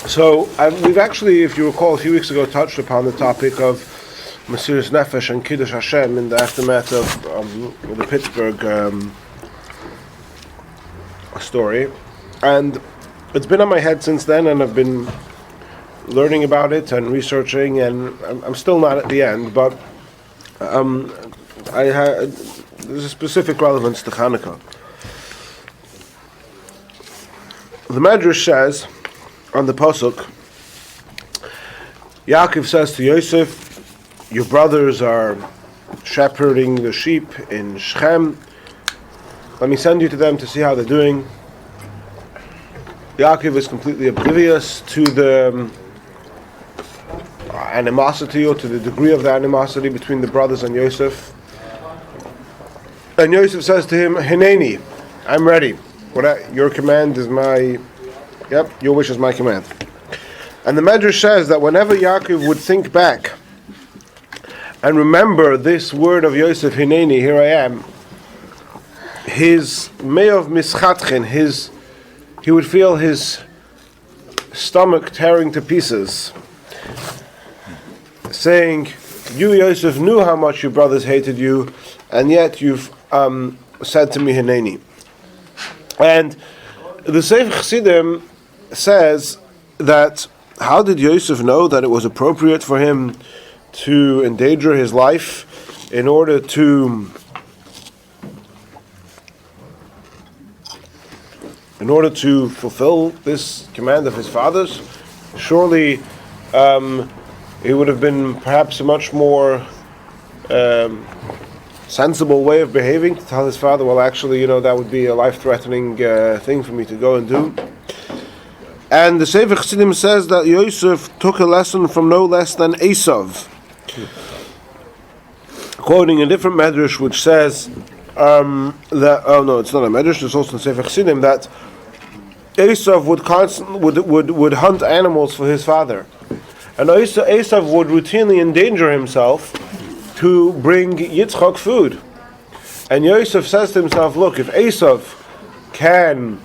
So we've actually, if you recall, a few weeks ago touched upon the topic of Mesiras Nefesh and Kiddush Hashem in the aftermath of the Pittsburgh story. And it's been on my head since then, and I've been learning about it and researching, and I'm still not at the end, but there's a specific relevance to Hanukkah. The Medrash says, on the Pasuk, Yaakov says to Yosef, your brothers are shepherding the sheep in Shechem. Let me send you to them to see how they're doing. Yaakov is completely oblivious to the animosity, or to the degree of the animosity between the brothers and Yosef. And Yosef says to him, Hineni, I'm ready. Your command is my... your wish is my command. And the Medrash says that whenever Yaakov would think back and remember this word of Yosef, Hineni, here I am, his me'ov mischatchen, he would feel his stomach tearing to pieces, saying, you, Yosef, knew how much your brothers hated you, and yet you've said to me, Hineni. And the Sefer Chassidim says that how did Yosef know that it was appropriate for him to endanger his life in order to fulfill this command of his father's? Surely it would have been perhaps a much more sensible way of behaving to tell his father, well, actually, that would be a life-threatening thing for me to go and do. And the Sefer Chassidim says that Yosef took a lesson from no less than Esav, quoting a different medrash which says that it's not a medrash, it's also in Sefer Chassidim, that Esav would hunt animals for his father, and Esav would routinely endanger himself to bring Yitzchak food. And Yosef says to himself, look, if Esav can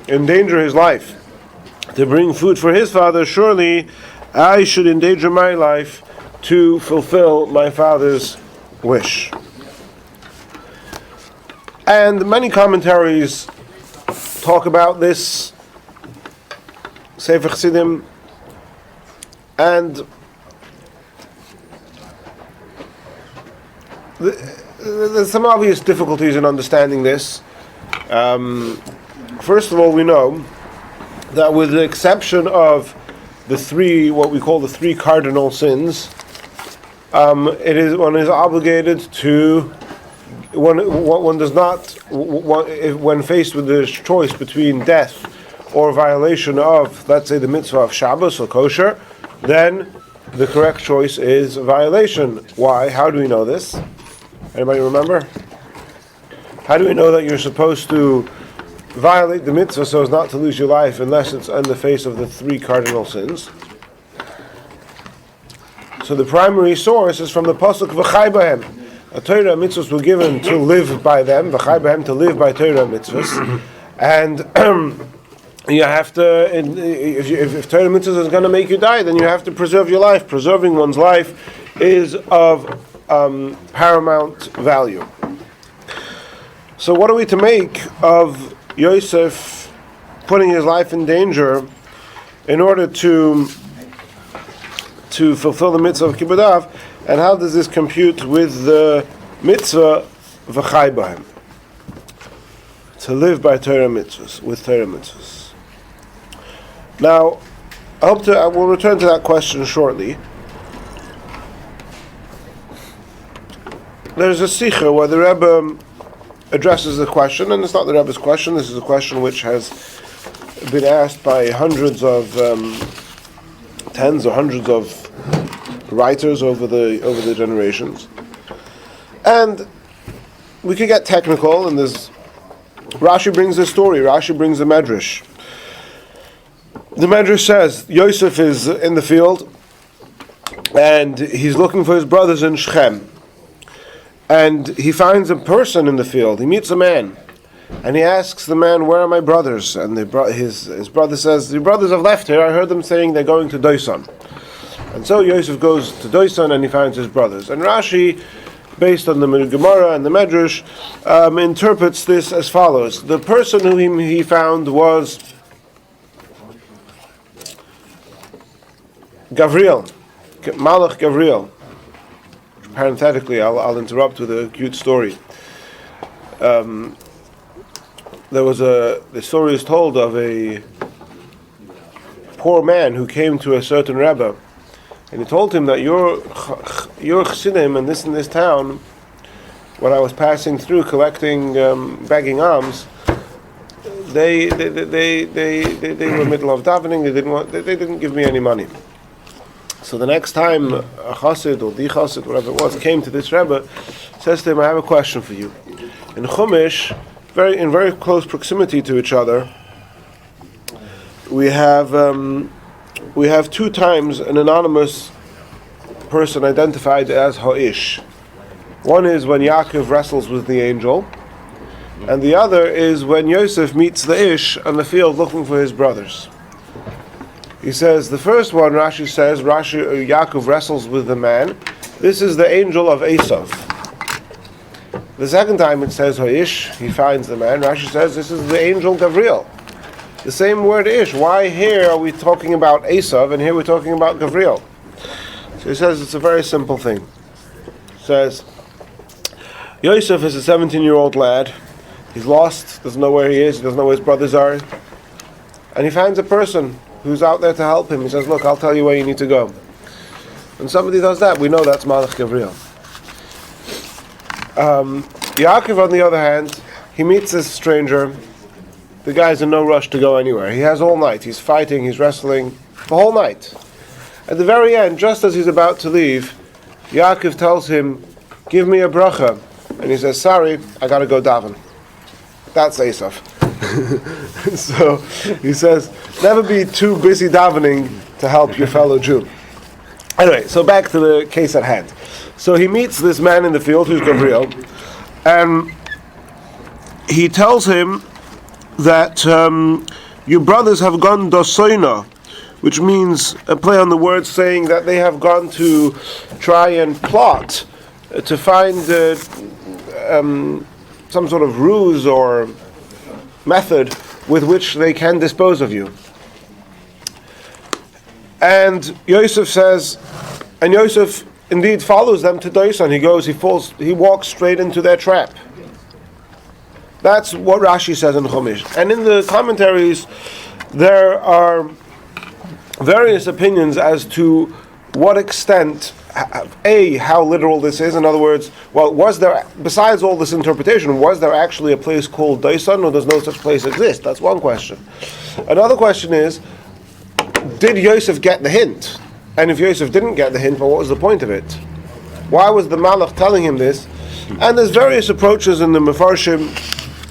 endanger his life to bring food for his father, surely I should endanger my life to fulfill my father's wish. And many commentaries talk about this Sefer Chassidim, and there's some obvious difficulties in understanding this. First of all, we know that with the exception of the three, what we call the three cardinal sins, one is obligated to, one does not, when faced with the choice between death or violation of, let's say, the mitzvah of Shabbos or kosher, then the correct choice is violation. Why? How do we know this? Anybody remember? How do we know that you're supposed to violate the mitzvah so as not to lose your life unless it's in the face of the three cardinal sins? So the primary source is from the pasuk v'chai bahem. A Torah mitzvahs were given to live by them, v'chai bahem, to live by Torah mitzvahs, and you have to. If Torah mitzvahs is going to make you die, then you have to preserve your life. Preserving one's life is of paramount value. So what are we to make of Yosef putting his life in danger in order to fulfill the mitzvah of Kibbud Av, and how does this compute with the mitzvah v'chai bahem, to live by Torah mitzvahs, with Torah mitzvahs? Now, I will return to that question shortly. There's a sikha where the Rebbe addresses the question, and it's not the Rebbe's question. This is a question which has been asked by tens or hundreds of writers over the generations. And we could get technical, and Rashi brings a story. Rashi brings a medrash. The medrash says Yosef is in the field, and he's looking for his brothers in Shechem. And he finds a person in the field. He meets a man. And he asks the man, "Where are my brothers?" And his brother says, "Your brothers have left here. I heard them saying they're going to Doisan." And so Yosef goes to Doisan and he finds his brothers. And Rashi, based on the Gemara and the Medrash, interprets this as follows. The person whom he found was Gavriel, Malach Gavriel. Parenthetically, I'll interrupt with a cute story. The story is told of a poor man who came to a certain Rebbe, and he told him that your chassidim in this town, when I was passing through collecting, begging alms, they were middle of davening. They didn't give me any money. So the next time a chassid or the chassid, whatever it was, came to this Rebbe, says to him, "I have a question for you. In Chumash, in very close proximity to each other, we have 2 times an anonymous person identified as Ha'ish. One is when Yaakov wrestles with the angel, and the other is when Yosef meets the Ish on the field looking for his brothers." He says, the first one, Rashi says, Yaakov wrestles with the man. This is the angel of Esav. The second time it says Ha'ish, he finds the man. Rashi says, this is the angel Gavriel. The same word Ish. Why here are we talking about Esav and here we're talking about Gavriel? So he says it's a very simple thing. He says, Yosef is a 17-year-old lad. He's lost, doesn't know where he is, he doesn't know where his brothers are. And he finds a person who's out there to help him. He says, "Look, I'll tell you where you need to go." When somebody does that, we know that's Malach Gavriel. Yaakov, on the other hand, he meets this stranger. The guy's in no rush to go anywhere. He has all night. He's fighting, he's wrestling the whole night. At the very end, just as he's about to leave, Yaakov tells him, "Give me a bracha." And he says, "Sorry, I got to go daven." That's Esav. So he says, never be too busy davening to help your fellow Jew. Anyway, so back to the case at hand. So he meets this man in the field who's Gavriel, and he tells him that your brothers have gone dosoina, which means a play on the words saying that they have gone to try and plot to find some sort of ruse or method with which they can dispose of you. And Yosef says, and Yosef indeed follows them to Doisan. He walks straight into their trap. That's what Rashi says in Chumash. And in the commentaries, there are various opinions as to what extent, how literal this is. In other words, well, was there, besides all this interpretation, was there actually a place called Doisan, or does no such place exist? That's one question. Another question is, did Yosef get the hint? And if Yosef didn't get the hint, well, what was the point of it? Why was the Malach telling him this? And there's various approaches in the Mefarshim.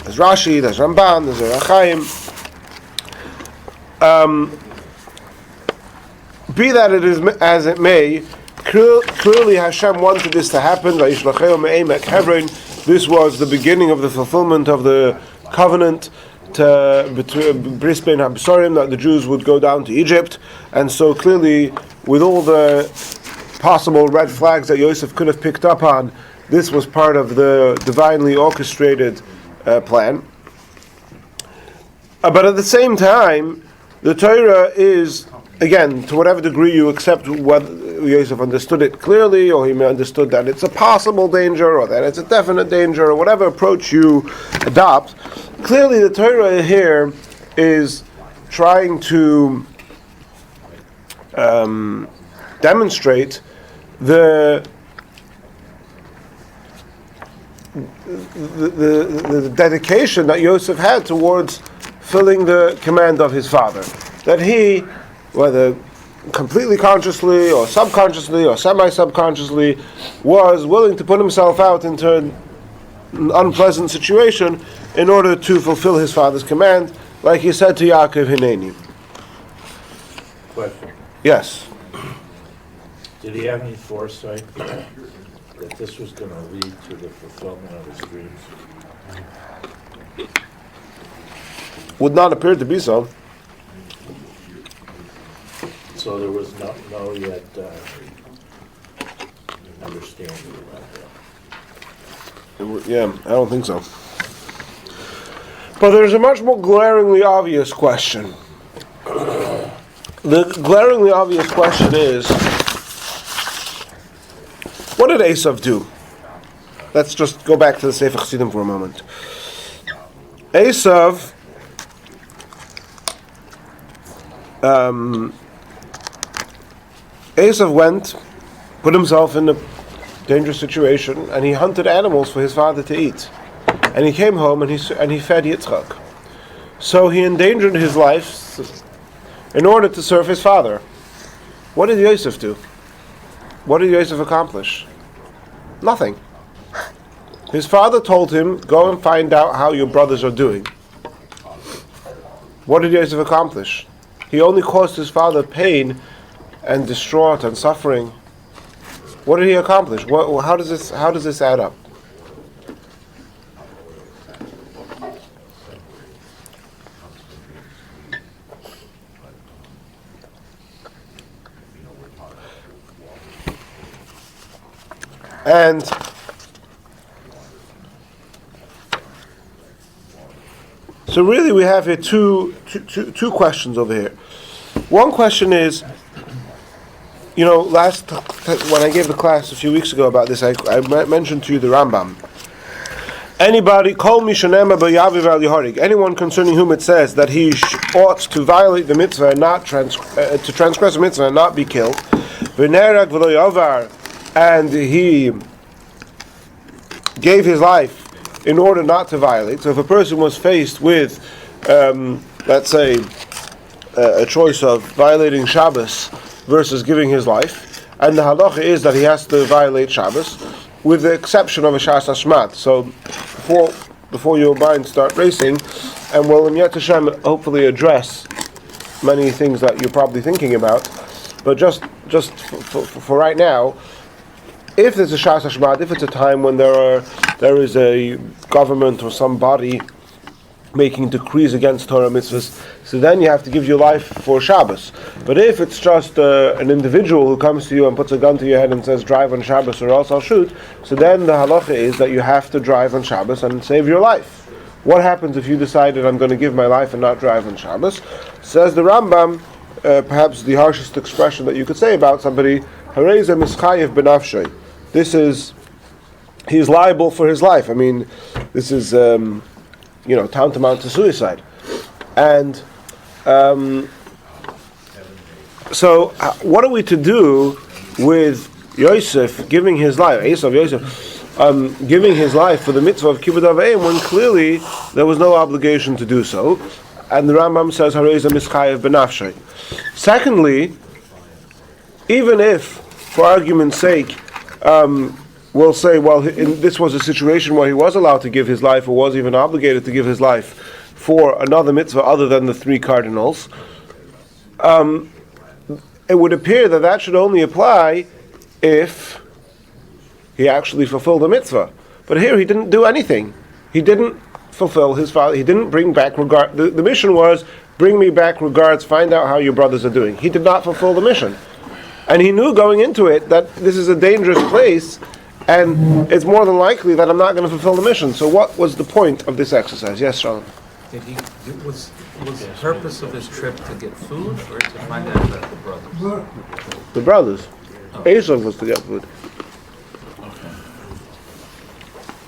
There's Rashi, there's Ramban, there's Arachaim. Be that it is as it may, clearly Hashem wanted this to happen. This was the beginning of the fulfillment of the covenant between Bris Bein HaBesorim, that the Jews would go down to Egypt. And so clearly, with all the possible red flags that Yosef could have picked up on, this was part of the divinely orchestrated plan. But at the same time, the Torah is, again, to whatever degree you accept whether Yosef understood it clearly, or he may understood that it's a possible danger, or that it's a definite danger, or whatever approach you adopt, clearly the Torah here is trying to demonstrate the dedication that Yosef had towards filling the command of his father. That he, whether completely consciously or subconsciously or semi-subconsciously, was willing to put himself out into an unpleasant situation in order to fulfill his father's command, like he said to Yaakov, Hineni. Question. Yes. Did he have any foresight that this was going to lead to the fulfillment of his dreams? would not appear to be so. So there was no yet understanding about that. Yeah, I don't think so. But there's a much more glaringly obvious question. The glaringly obvious question is, what did Esav do? Let's just go back to the Sefer Chassidim for a moment. Esav went, put himself in a dangerous situation, and he hunted animals for his father to eat. And he came home and he fed Yitzchak. So he endangered his life in order to serve his father. What did Yosef do? What did Yosef accomplish? Nothing. His father told him, go and find out how your brothers are doing. What did Yosef accomplish? He only caused his father pain and distraught and suffering. What did he accomplish? How does this add up? And so really we have here two questions over here. One question is, when I gave the class a few weeks ago about this, I mentioned to you the Rambam. Anyone concerning whom it says that he ought to violate the mitzvah and not to transgress the mitzvah and not be killed, and he gave his life in order not to violate. So if a person was faced with, let's say, a choice of violating Shabbos versus giving his life, and the halacha is that he has to violate Shabbos, with the exception of a Shas Hashmat. So before your mind start racing, and we'll in Yet Hashem hopefully address many things that you're probably thinking about, but just for right now, if there's a Shas Hashmat, if it's a time when there is a government or some body making decrees against Torah mitzvahs, so then you have to give your life for Shabbos. But if it's just an individual who comes to you and puts a gun to your head and says, drive on Shabbos or else I'll shoot, so then the halacha is that you have to drive on Shabbos and save your life. What happens if you decided I'm going to give my life and not drive on Shabbos? Says the Rambam, perhaps the harshest expression that you could say about somebody, Hareza mischayev benafshay. This is, he's liable for his life. I mean, this is, tantamount to suicide. And so what are we to do with Yosef giving his life, giving his life for the mitzvah of Kibbud Av V'em, when clearly there was no obligation to do so? And the Rambam says, Hareza mischayev benafshay. Secondly, even if, for argument's sake, we'll say, this was a situation where he was allowed to give his life, or was even obligated to give his life for another mitzvah other than the three cardinals. It would appear that should only apply if he actually fulfilled the mitzvah. But here he didn't do anything. He didn't fulfill his father. He didn't bring back regard. The mission was, bring me back regards, find out how your brothers are doing. He did not fulfill the mission. And he knew going into it that this is a dangerous place, and it's more than likely that I'm not going to fulfill the mission. So what was the point of this exercise? Yes, Shalom. Was the purpose of his trip to get food or to find out about the brothers? The brothers. Esav was to get food. Okay.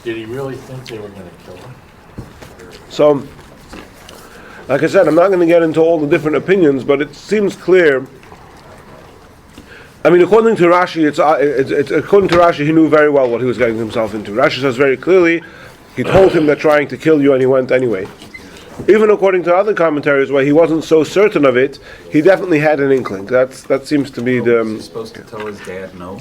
Did he really think they were going to kill him? So, like I said, I'm not going to get into all the different opinions, but it seems clear. I mean, according to Rashi, according to Rashi, he knew very well what he was getting himself into. Rashi says very clearly, he told him they're trying to kill you, and he went anyway. Even according to other commentaries, where he wasn't so certain of it, he definitely had an inkling. That seems to be the. Was he supposed to tell his dad no?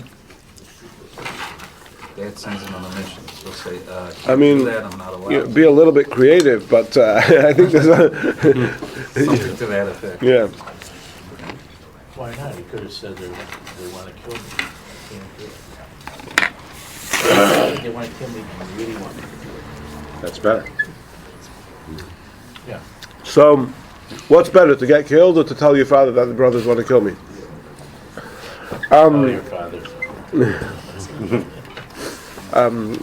Dad sends him on a mission. He'll say, I mean, that, I'm not allowed. Be a little bit creative, but I think there's something to that effect. Yeah. Why not? He could have said they want to kill me. Can't do it. They want to kill me. They really want to kill me. That's better. Yeah. So, what's better, to get killed or to tell your father that the brothers want to kill me? Tell your father.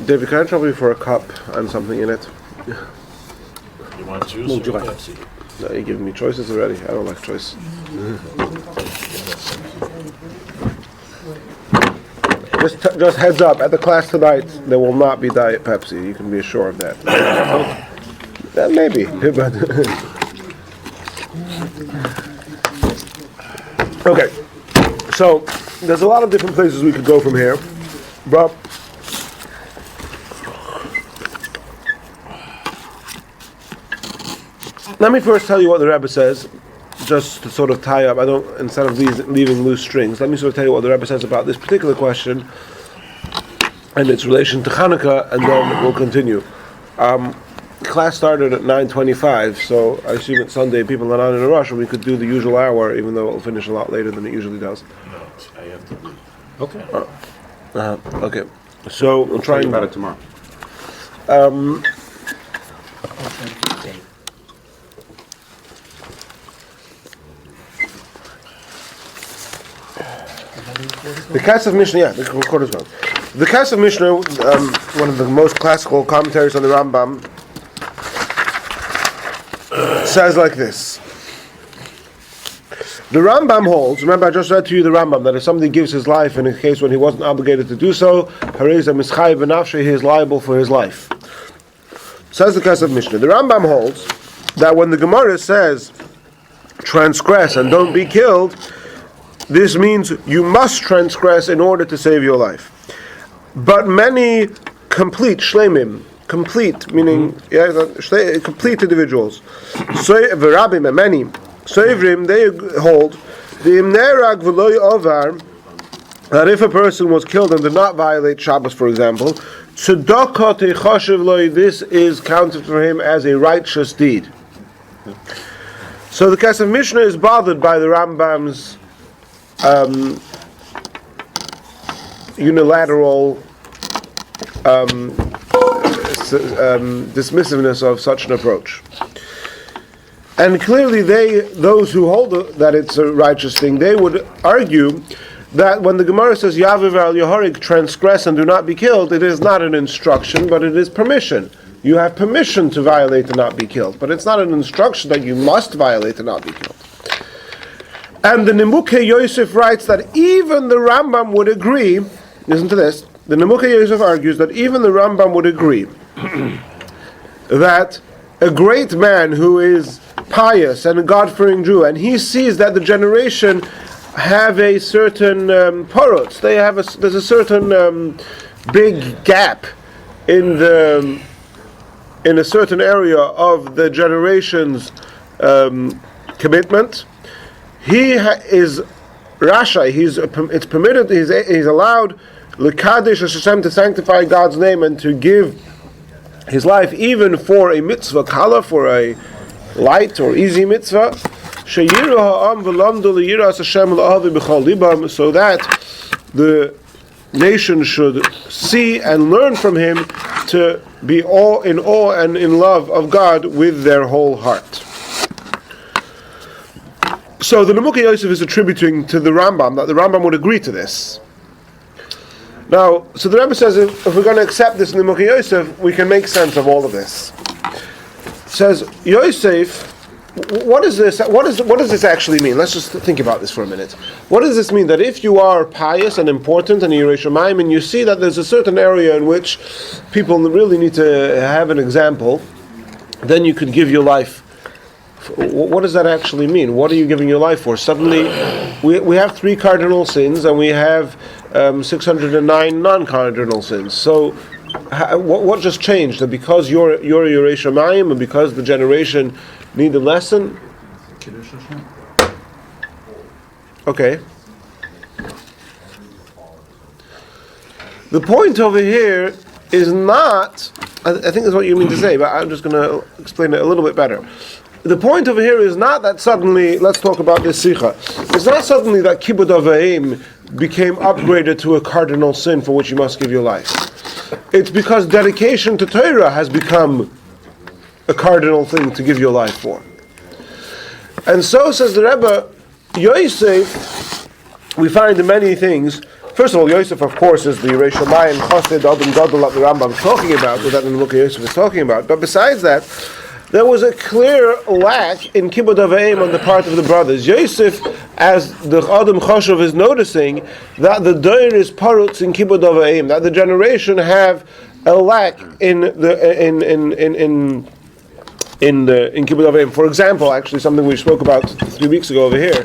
David, can I trouble you for a cup and something in it? You want juice or Pepsi? No, you're giving me choices already. I don't like choice. Just heads up, at the class tonight, there will not be Diet Pepsi. You can be assured of that. Maybe, but... Okay, so there's a lot of different places we could go from here, but let me first tell you what the Rebbe says, just to sort of tie up. Instead of leaving loose strings, let me sort of tell you what the Rebbe says about this particular question and its relation to Hanukkah, and then we'll continue. Class started at 9:25, so I assume it's Sunday, people are not in a rush, and we could do the usual hour, even though it'll finish a lot later than it usually does. No, I have to leave. Okay. Okay, so we'll try about it tomorrow. The Kesef Mishnah, yeah, the recorder's gone. The Kesef Mishnah, one of the most classical commentaries on the Rambam, says like this. The Rambam holds, remember I just read to you the Rambam, that if somebody gives his life in a case when he wasn't obligated to do so, Hareza Mischai Benafshe, he is liable for his life. Says the Kesef Mishnah. The Rambam holds that when the Gemara says, transgress and don't be killed, this means you must transgress in order to save your life. But many complete shlemim, complete meaning complete individuals, so Rabbi many Soivrim, they hold the imnerag v'loy ovar, that if a person was killed and did not violate Shabbos, for example, tzedakah techashiv loy, this is counted for him as a righteous deed. So the Kesef Mishnah is bothered by the Rambam's unilateral dismissiveness of such an approach. And clearly those who hold that it's a righteous thing, they would argue that when the Gemara says Yaviv al Yehorig, transgress and do not be killed, it is not an instruction, but it is permission. You have permission to violate and not be killed, but it's not an instruction that you must violate and not be killed. And the Nimukei Yosef writes that even the Rambam would agree, listen to this, the Nimukei Yosef argues that even the Rambam would agree that a great man who is pious and a God-fearing Jew, and he sees that the generation have a certain porot, there's a certain big gap in a certain area of the generation's commitment. He is Rasha. It's permitted. He's allowed L'Kadesh Hashem, to sanctify God's name and to give his life even for a mitzvah kala, for a light or easy mitzvah. So that the nation should see and learn from him to be in awe and in love of God with their whole heart. So the Nimukei Yosef is attributing to the Rambam that the Rambam would agree to this. Now, so the Rebbe says if we're going to accept this Nimukei Yosef, we can make sense of all of this. It says Yosef, what is this? What does this actually mean? Let's just think about this for a minute. What does this mean? That if you are pious and important and you're Yerushalayim and you see that there's a certain area in which people really need to have an example, then you could give your life. What does that actually mean? What are you giving your life for? Suddenly, we have 3 cardinal sins and we have 609 non-cardinal sins. So, what just changed? That because you're Yerushalayim and because the generation need a lesson? Okay. The point over here is not, I think that's what you mean to say, but I'm just going to explain it a little bit better. The point over here is not that suddenly, let's talk about this sikha. It's not suddenly that kibbud avayim became upgraded to a cardinal sin for which you must give your life. It's because dedication to Torah has become a cardinal thing to give your life for. And so says the Rebbe, Yosef, we find in many things. First of all, Yosef, of course, is the Reish Shamayim Chassid Adam Gadol that the Rambam is talking about, or that in the book of Yosef is talking about. But besides that, there was a clear lack in Kibbud Avayim on the part of the brothers. Yosef, as the Adam Choshev is noticing, that the Doir is parutz in Kibbud Avayim, that the generation have a lack in Kibbud Avayim. For example, actually, something we spoke about 3 weeks ago over here,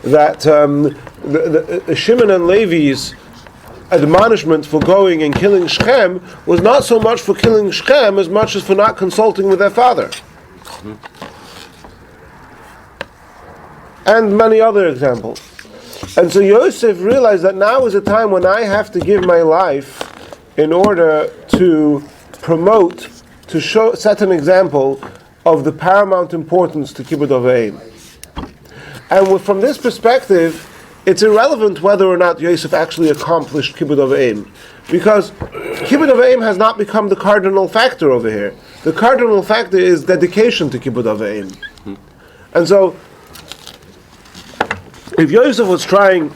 that the Shimon and Levi's admonishment for going and killing Shechem was not so much for killing Shechem as much as for not consulting with their father. And many other examples. And so Yosef realized that now is a time when I have to give my life in order to promote, to show, set an example of the paramount importance to Kibbud Avayim. And from this perspective, it's irrelevant whether or not Yosef actually accomplished Kibbud Avayim, because Kibbud Avayim has not become the cardinal factor over here. The cardinal factor is dedication to Kibbud Avayim. And so, if Yosef was trying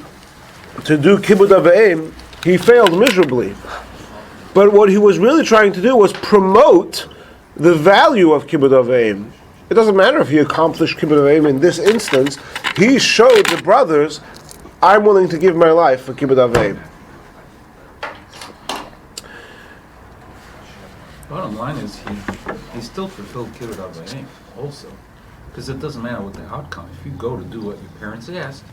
to do Kibbud Avayim, he failed miserably. But what he was really trying to do was promote the value of Kibbud Avayim. It doesn't matter if he accomplished Kibbud Avayim in this instance. He showed the brothers, I'm willing to give my life for Kibbud Avayim. Bottom line is he still fulfilled Kibbud Avayim also, because it doesn't matter what the outcome. If you go to do what your parents asked,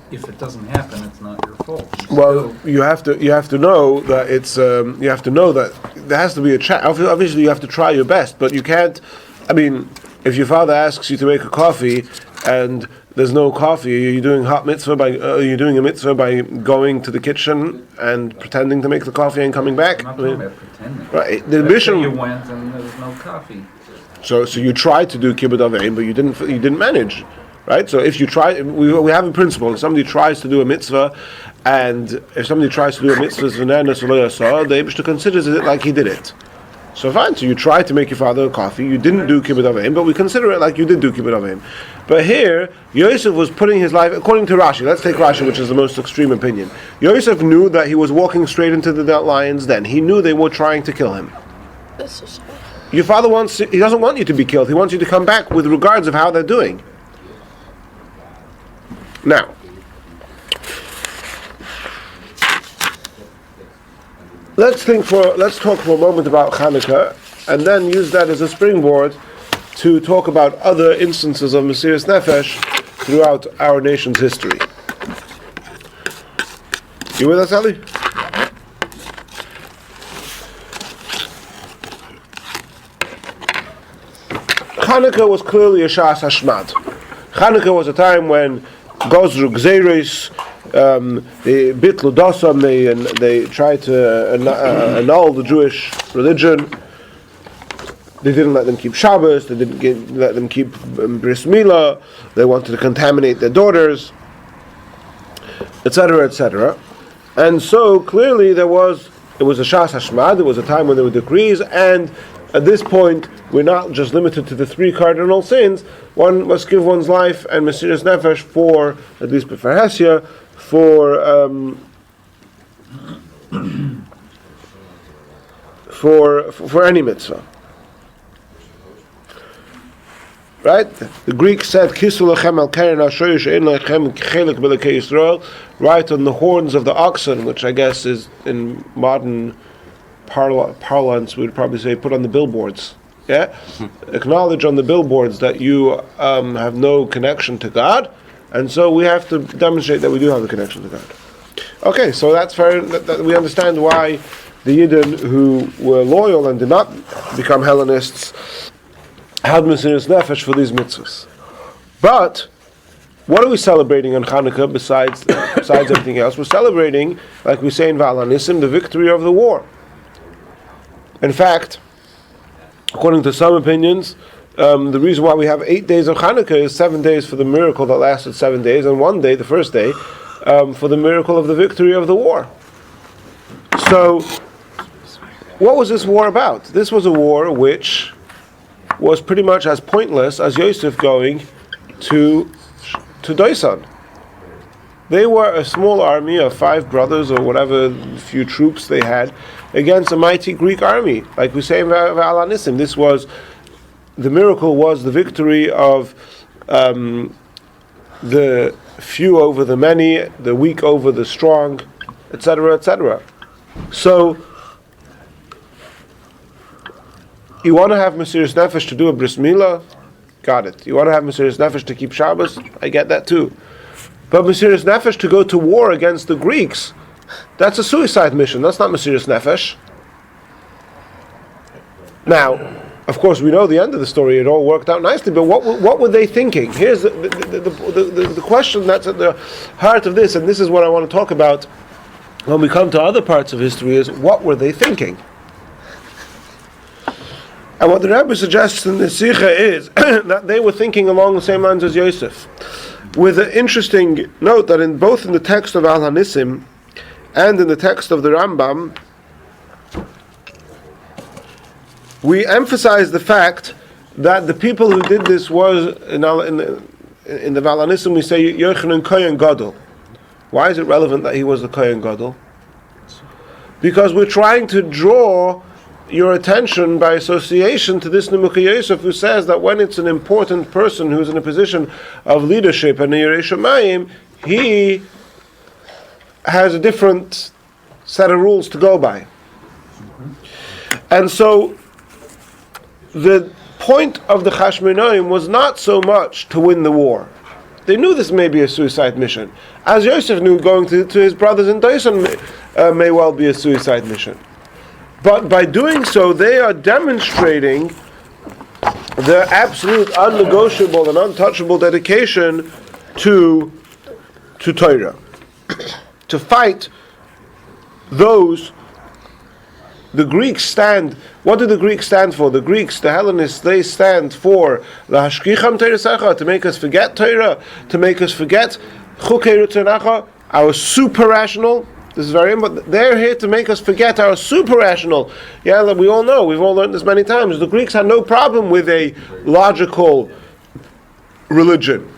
if it doesn't happen, it's not your fault. Well, you have to know that it's you have to know that there has to be a chance. Obviously, you have to try your best, but you can't. I mean, if your father asks you to make a coffee and there's no coffee, are you doing hot mitzvah are you doing a mitzvah by going to the kitchen and pretending to make the coffee and coming back? I'm not talking about pretending. Right. The Let's say mission. you went and there was no coffee. So you tried to do kibbud avayim, but you didn't manage, right? So if you try, we have a principle. If somebody tries to do a mitzvah, and if somebody tries to do a mitzvah, the Eibishter considers it like he did it. So fine. So you tried to make your father a coffee. You didn't do kibbud avayim, but we consider it like you did do kibbud avayim. But here, Yosef was putting his life, according to Rashi. Let's take Rashi, which is the most extreme opinion. Yosef knew that he was walking straight into the lion's den. He knew they were trying to kill him. Your father he doesn't want you to be killed. He wants you to come back with regards of how they're doing. Now, let's talk for a moment about Hanukkah, and then use that as a springboard to talk about other instances of Mesiras Nefesh throughout our nation's history. You with us, Ali? Hanukkah was clearly a Shas Hashmad. Hanukkah was a time when Gozru Gzeris, the Bitlu Dosam, they tried to annul the Jewish religion. They didn't let them keep Shabbos. They didn't let them keep Bris Milah. They wanted to contaminate their daughters, etc., etc. And so clearly it was a Shas Hashmad. It was a time when there were decrees, and at this point we're not just limited to the three cardinal sins. One must give one's life and Mesiras Nefesh for, at least for Hesia, for any mitzvah. Right? The Greeks said, "Kisu lechem al keren hashoyer she'en lechem chelik b'lekei Yisrael," right on the horns of the oxen, which I guess is in modern parlance we would probably say put on the billboards. Yeah, acknowledge on the billboards that you have no connection to God, and so we have to demonstrate that we do have a connection to God. Okay, so that's fair. That we understand why the Yidden who were loyal and did not become Hellenists had Mesiras Nefesh for these mitzvahs. But what are we celebrating on Hanukkah besides everything else? We're celebrating, like we say in Va'al HaNisim, the victory of the war. In fact, according to some opinions, the reason why we have 8 days of Hanukkah is 7 days for the miracle that lasted 7 days, and 1 day, the first day, for the miracle of the victory of the war. So, what was this war about? This was a war which was pretty much as pointless as Yosef going to Doisan. They were a small army of 5 brothers or whatever few troops they had against a mighty Greek army. Like we say in Ve'al Hanissim, this was the miracle, was the victory of the few over the many, the weak over the strong, etc., etc. So you want to have Mesiras Nefesh to do a bris milah? Got it. You want to have Mesiras Nefesh to keep Shabbos? I get that too. But Mesiras Nefesh to go to war against the Greeks, that's a suicide mission. That's not Mesiras Nefesh. Now, of course, we know the end of the story. It all worked out nicely. But what were they thinking? Here's the question that's at the heart of this, and this is what I want to talk about when we come to other parts of history, is what were they thinking? And what the Rabbi suggests in the Sikha is that they were thinking along the same lines as Yosef, with an interesting note that in both in the text of Al Hanissim and in the text of the Rambam, we emphasize the fact that the people who did this was in the Al Hanissim we say Yochanan Kohen Gadol. Why is it relevant that he was the Kohen Gadol? Because we're trying to draw your attention by association to this Nemuchah Yosef, who says that when it's an important person who's in a position of leadership and Yirei Shamayim, he has a different set of rules to go by. And so the point of the Chashmonaim was not so much to win the war. They knew this may be a suicide mission. As Yosef knew, going to his brothers in Doisan may well be a suicide mission. But by doing so, they are demonstrating their absolute, unnegotiable, and untouchable dedication to Torah, to fight those. The Greeks stand. What do the Greeks stand for? The Greeks, the Hellenists, they stand for lahashkicham Torah, to make us forget Torah, to make us forget chukei Ritzonacha, our super rational. This is very important. They're here to make us forget our super rational. Yeah, we all know. We've all learned this many times. The Greeks had no problem with a logical religion.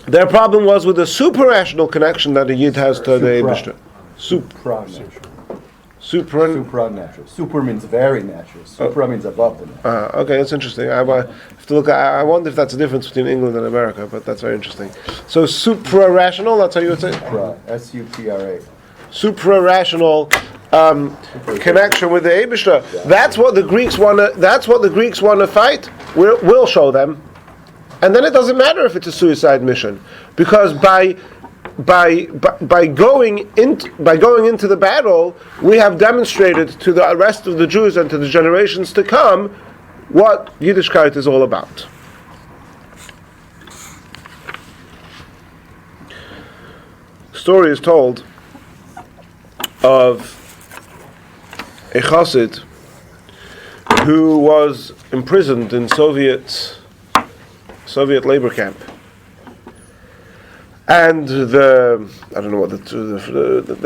Their problem was with the super rational connection that a Yid has to the Eibishter. Supranatural. Super means very natural. Supra means above the natural. Okay, that's interesting. I have to look. I wonder if that's a difference between England and America, but that's very interesting. So supra-rational, that's how you would say? Supra, S-U-P-R-A. Supra-rational connection with the Eibishter. Yeah. That's what the Greeks want to fight. We'll show them, and then it doesn't matter if it's a suicide mission, because by going into the battle, we have demonstrated to the rest of the Jews and to the generations to come what Yiddishkeit is all about. The story is told of a chassid who was imprisoned in Soviet labor camp. And the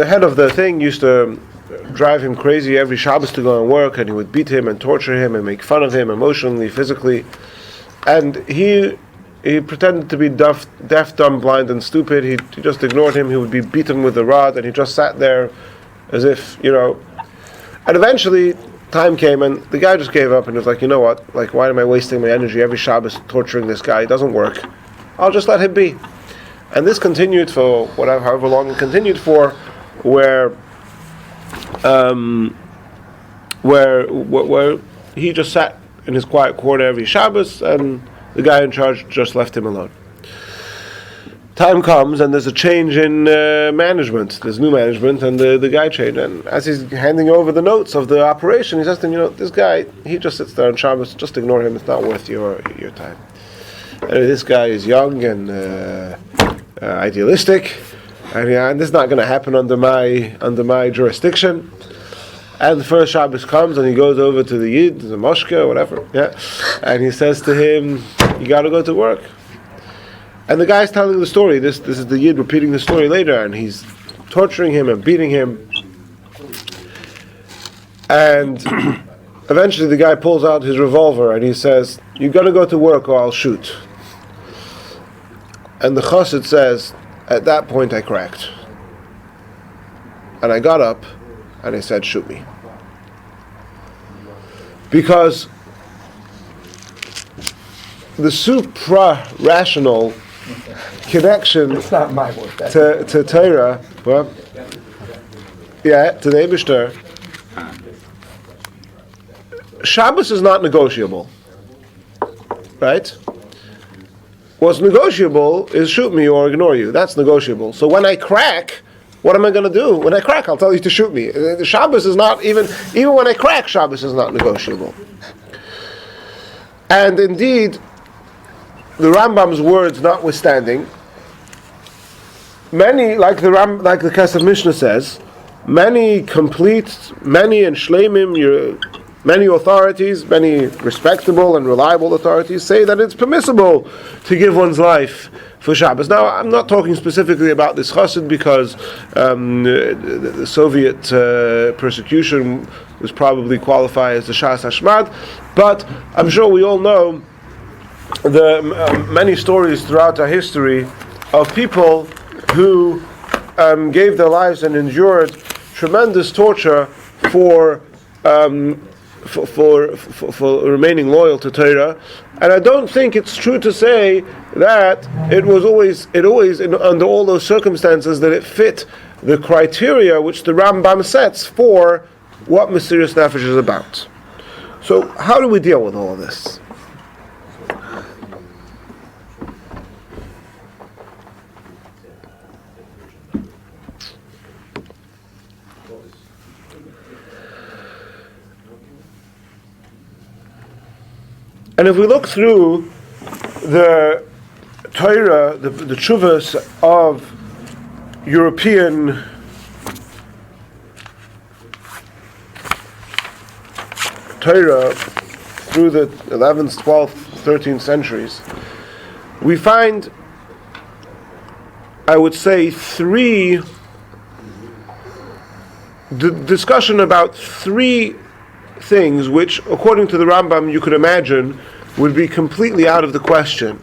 head of the thing used to drive him crazy every Shabbos to go and work, and he would beat him and torture him and make fun of him emotionally, physically. And he pretended to be deaf, dumb, blind, and stupid. He just ignored him. He would be beaten with a rod, and he just sat there as if, And eventually, time came, and the guy just gave up, and was like, you know what? Like, why am I wasting my energy every Shabbos torturing this guy? It doesn't work. I'll just let him be. And this continued for however long it continued for, where he just sat in his quiet corner every Shabbos, and the guy in charge just left him alone. Time comes, and there's a change in management. There's new management, and the guy changed. And as he's handing over the notes of the operation, he says to him, this guy, he just sits there on Shabbos. Just ignore him. It's not worth your time. This guy is young and idealistic, and this is not going to happen under my jurisdiction. And the first Shabbos comes, and he goes over to the Yid, the Moshka, whatever, and he says to him, "You got to go to work." And the guy's telling the story. This is the Yid repeating the story later, and he's torturing him and beating him. And eventually, the guy pulls out his revolver and he says, "You got to go to work, or I'll shoot." And the chassid says, at that point I cracked. And I got up and I said, shoot me. Because the supra-rational connection It's not my word. to Torah, well, yeah, to the Eibishter, Shabbos is not negotiable, right? What's negotiable is shoot me or ignore you. That's negotiable. So when I crack, what am I going to do? When I crack, I'll tell you to shoot me. The Shabbos is not even when I crack, Shabbos is not negotiable. And indeed, the Rambam's words notwithstanding, many, like the Kesef Mishnah says, many complete, many and shleimim, many authorities, many respectable and reliable authorities say that it's permissible to give one's life for Shabbos. Now, I'm not talking specifically about this chassid because the Soviet persecution was probably qualified as the Shas Hashmad, but I'm sure we all know the many stories throughout our history of people who gave their lives and endured tremendous torture for remaining loyal to Torah, and I don't think it's true to say that it always under all those circumstances that it fit the criteria which the Rambam sets for what Mesiras Nefesh is about. So how do we deal with all of this? And if we look through the Torah, the tshuvas of European Torah through the 11th, 12th, 13th centuries, we find, I would say, discussion about three things which, according to the Rambam, you could imagine would be completely out of the question.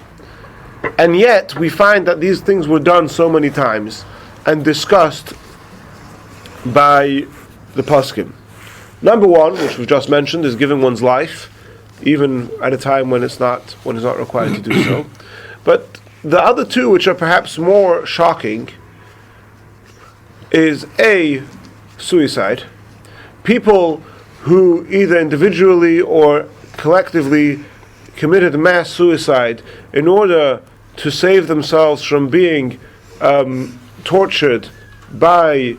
And yet, we find that these things were done so many times and discussed by the poskim. Number one, which was just mentioned, is giving one's life, even at a time when it's not required to do so. But the other two, which are perhaps more shocking, is A, suicide. People who either individually or collectively committed mass suicide in order to save themselves from being tortured by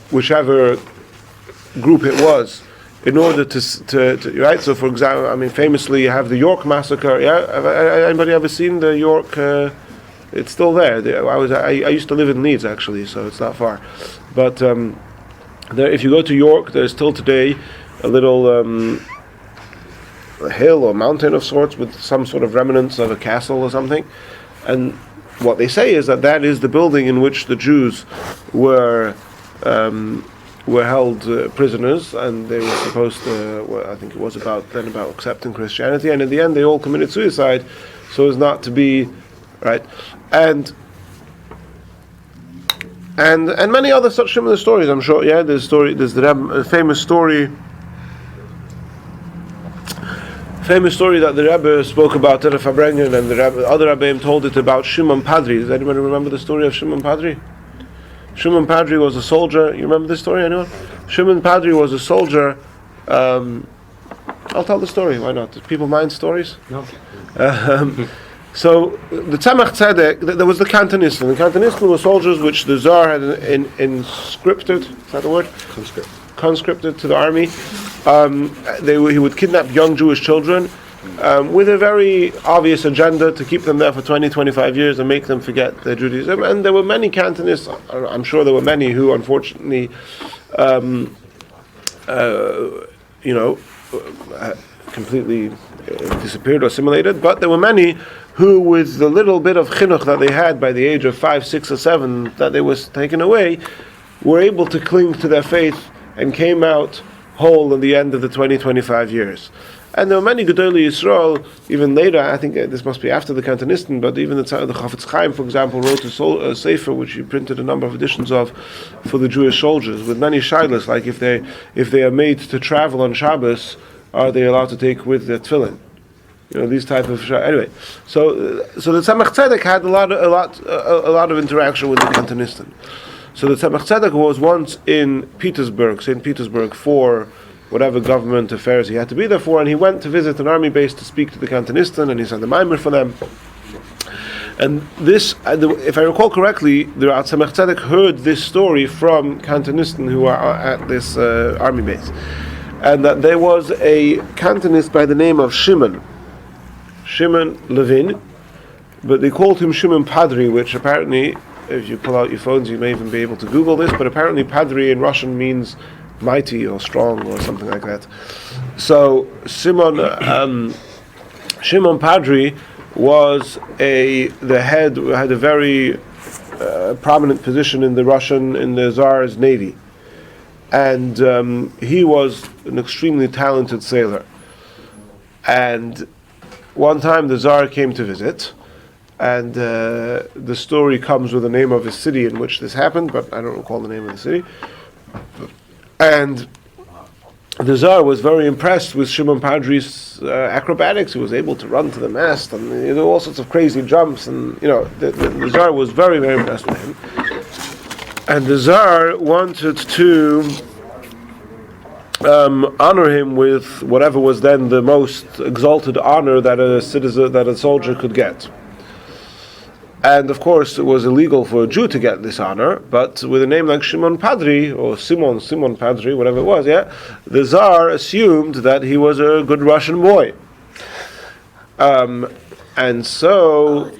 whichever group it was, in order to right. So, for example, I mean, famously, you have the York massacre. Yeah, anybody ever seen the York? It's still there. I used to live in Leeds, actually, so it's not far. But there, if you go to York, there's still today a little a hill or mountain of sorts with some sort of remnants of a castle or something. And what they say is that is the building in which the Jews were held prisoners, and they were supposed to, I think it was about accepting Christianity, and in the end they all committed suicide so as not to be, right? And many other such similar stories, I'm sure. Yeah, there's the famous story that the Rebbe spoke about at Fabrengen, and the other Rebbeim told it about Shimon Padri. Does anybody remember the story of Shimon Padri? Shimon Padri was a soldier. You remember this story, anyone? Shimon Padri was a soldier. I'll tell the story. Why not? Do people mind stories? No. So the Tzemach Tzedek, there was the Cantonisten. The Cantonisten were soldiers which the Tsar had inscripted. Is that the word? Conscripted to the army. He would kidnap young Jewish children with a very obvious agenda to keep them there for 20-25 years and make them forget their Judaism. And there were many Cantonists, I'm sure there were many who unfortunately completely disappeared or assimilated, but there were many who, with the little bit of chinuch that they had by the age of 5, 6, or 7 that they was taken away, were able to cling to their faith and came out whole in the end of the 20-25 years. And there were many Gedolei Yisrael, even later, I think this must be after the Kantonistan, but even the Chafetz Chaim, for example, wrote a sefer, which he printed a number of editions of, for the Jewish soldiers, with many shaylas, like if they are made to travel on Shabbos, are they allowed to take with their tefillin? These type of anyway. So the Tzemach Tzedek had a lot of interaction with the Kantonistan. So the Tzemach Tzedek was once in Petersburg, St. Petersburg, for whatever government affairs he had to be there for, and he went to visit an army base to speak to the Kantonistan, and he said the Maimer for them. And this, if I recall correctly, the Tzemach Tzedek heard this story from Kantonistan who are at this army base, and that there was a Kantonist by the name of Shimon Levin, but they called him Shimon Padri, which apparently, if you pull out your phones, you may even be able to Google this, but apparently Padri in Russian means mighty or strong or something like that. So Shimon Padri was had a very prominent position in the Tsar's navy, and he was an extremely talented sailor. And one time the Tsar came to visit, and the story comes with the name of a city in which this happened, but I don't recall the name of the city. And the Tsar was very impressed with Shimon Padri's acrobatics. He was able to run to the mast and all sorts of crazy jumps, and the Tsar was very, very impressed with him. And the Tsar wanted to honor him with whatever was then the most exalted honor that a soldier could get. And of course, it was illegal for a Jew to get this honor, but with a name like Shimon Padri, or Simon Padri, whatever it was, the Tsar assumed that he was a good Russian boy. And so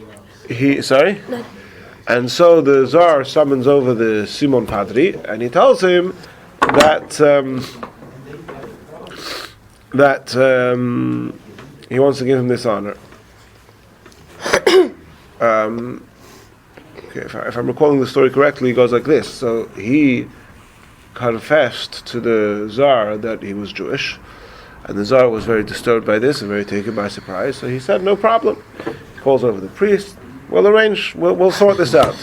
the Tsar summons over the Simon Padri, and he tells him that he wants to give him this honor. If I'm recalling the story correctly, it goes like this. So he confessed to the Tsar that he was Jewish, and the Tsar was very disturbed by this and very taken by surprise. So he said, "No problem." He calls over the priest. We'll sort this out.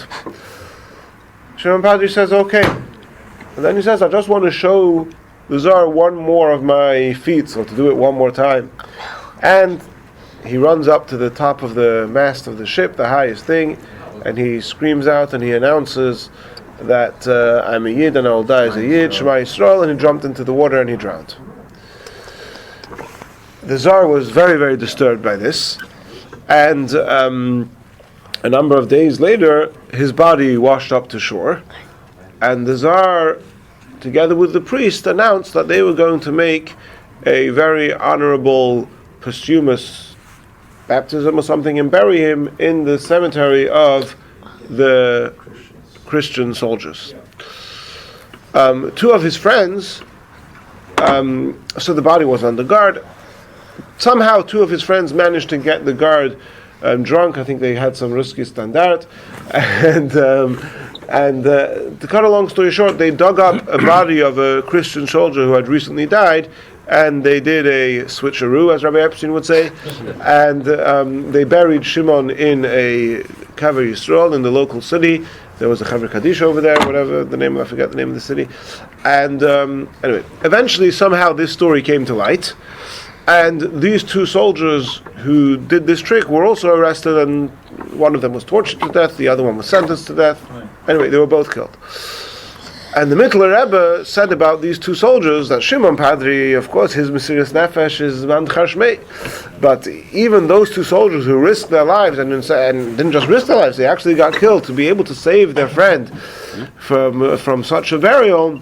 Shimon Padri says, "Okay." And then he says, "I just want to show the Tsar one more of my feats, or to do it one more time." And he runs up to the top of the mast of the ship, the highest thing, and he screams out and he announces that I'm a Yid and I will die as a Yid, Shema Yisrael, and he jumped into the water and he drowned. The Tsar was very, very disturbed by this, and a number of days later, his body washed up to shore, and the Tsar, together with the priest, announced that they were going to make a very honorable, posthumous baptism or something, and bury him in the cemetery of the Christian soldiers. Two of his friends, so the body was under guard. Somehow, two of his friends managed to get the guard drunk. I think they had some risky standard, and to cut a long story short, they dug up a body of a Christian soldier who had recently died, and they did a switcheroo, as Rabbi Epstein would say, and they buried Shimon in a Kaver Yisrael in the local city. There was a Chaver Kaddish over there, whatever the name, I forget the name of the city. And anyway, eventually, somehow, this story came to light, and these two soldiers who did this trick were also arrested, and one of them was tortured to death, the other one was sentenced to death. Anyway, they were both killed. And the Mittler Rebbe said about these two soldiers that Shimon Padri, of course, his Mesiras Nefesh is Man Chashmei, but even those two soldiers who risked their lives and didn't just risk their lives, they actually got killed to be able to save their friend from such a burial.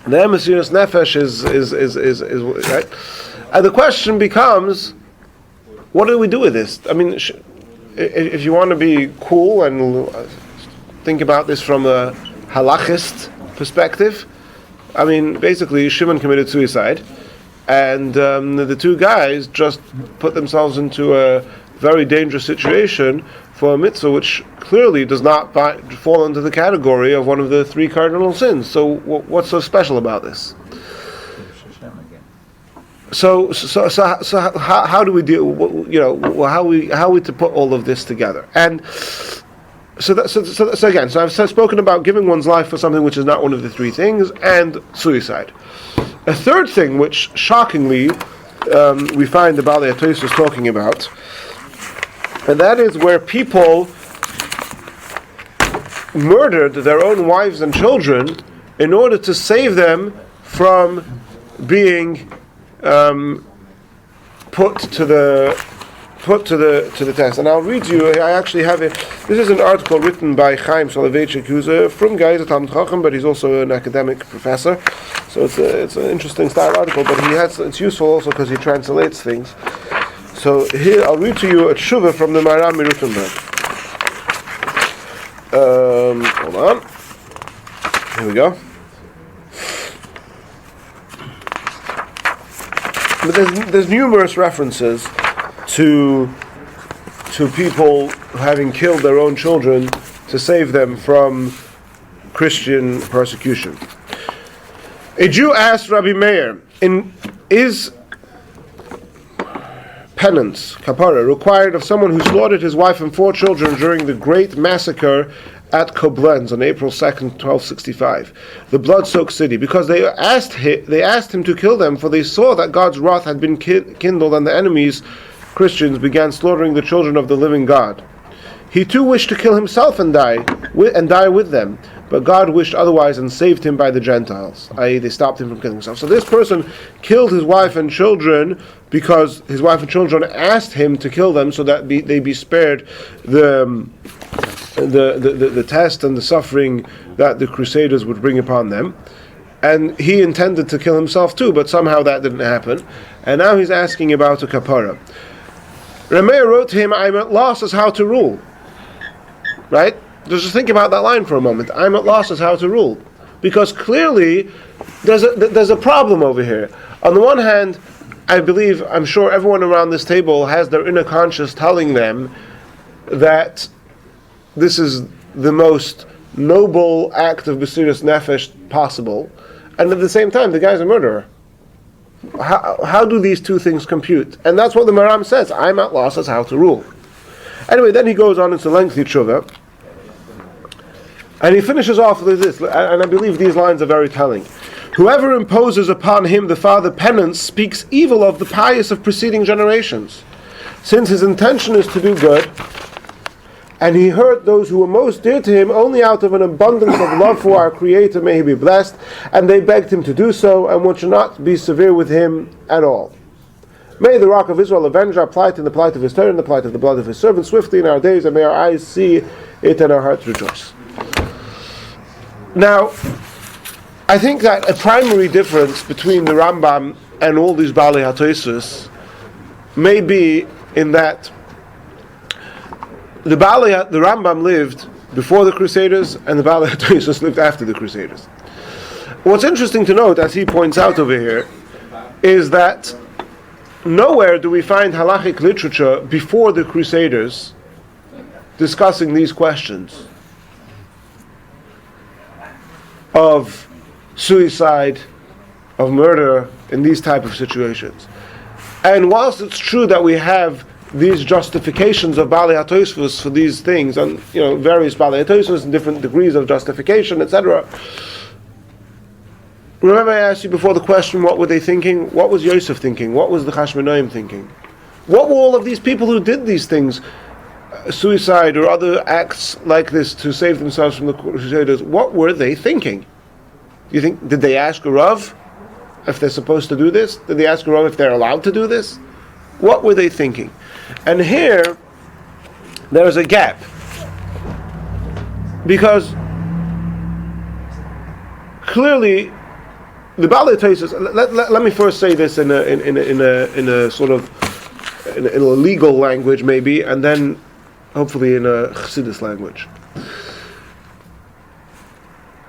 Their Mesiras Nefesh is right. And the question becomes, what do we do with this? I mean, if you want to be cool and think about this from a halachist perspective, I mean, basically Shimon committed suicide, and the two guys just put themselves into a very dangerous situation for a mitzvah which clearly does not fall into the category of one of the three cardinal sins. So what's so special about this? how do we deal? How we to put all of this together? And so again, I've spoken about giving one's life for something which is not one of the three things, and suicide. A third thing, which shockingly we find the Balei HaTosfos is talking about, and that is where people murdered their own wives and children in order to save them from being put to the test. And I'll read you. I actually have it. This is an article written by Chaim Soloveitchik, who's a frum guy, he's a Talmud Chacham, but he's also an academic professor. So it's an interesting style article, but it's useful also because he translates things. So here I'll read to you a tshuva from the Maharam Mirutenberg. Hold on. Here we go. But there's numerous references to people having killed their own children to save them from Christian persecution. A Jew asked Rabbi Meir, is penance, kapara, required of someone who slaughtered his wife and 4 children during the great massacre at Koblenz on April 2nd, 1265, the blood-soaked city, because they asked him to kill them, for they saw that God's wrath had been kindled and the enemies, Christians, began slaughtering the children of the living God. He too wished to kill himself and die with them, but God wished otherwise and saved him by the Gentiles, i.e. they stopped him from killing himself. So this person killed his wife and children because his wife and children asked him to kill them so that they be spared the test and the suffering that the Crusaders would bring upon them. And he intended to kill himself too, but somehow that didn't happen. And now he's asking about a kapara. Rameh wrote to him, I'm at loss as how to rule. Right? Just think about that line for a moment. I'm at loss as how to rule. Because clearly there's a problem over here. On the one hand, I'm sure everyone around this table has their inner conscience telling them that this is the most noble act of B'siras Nefesh possible, and at the same time, the guy's a murderer. How do these two things compute? And that's what the Maharam says. I'm at loss as how to rule. Anyway, then he goes on into lengthy tshuva, and he finishes off with this, and I believe these lines are very telling. Whoever imposes upon him the father penance speaks evil of the pious of preceding generations, since his intention is to do good, and he hurt those who were most dear to him only out of an abundance of love for our Creator, may he be blessed, and they begged him to do so, and one should not be severe with him at all. May the Rock of Israel avenge our plight and the plight of his Torah and the plight of the blood of his servants swiftly in our days, and may our eyes see it and our hearts rejoice. Now, I think that a primary difference between the Rambam and all these Balei HaTosfos may be in that the Rambam lived before the Crusaders and the Balei HaTosfos lived after the Crusaders. What's interesting to note, as he points out over here, is that nowhere do we find halachic literature before the Crusaders discussing these questions of suicide, of murder in these type of situations. And whilst it's true that we have these justifications of Balei HaTosfos for these things, and various Balei HaTosfos and different degrees of justification, etc. Remember, I asked you before the question: what were they thinking? What was Yosef thinking? What was the Chashmonaim thinking? What were all of these people who did these things, suicide or other acts like this, to save themselves from the Crusaders? What were they thinking? You think? Did they ask a Rav if they're supposed to do this? Did they ask a Rav if they're allowed to do this? What were they thinking? And here, there is a gap, because clearly, the Balei HaTosfos. Let me first say this in a sort of in a legal language, maybe, and then hopefully in a Chassidus language.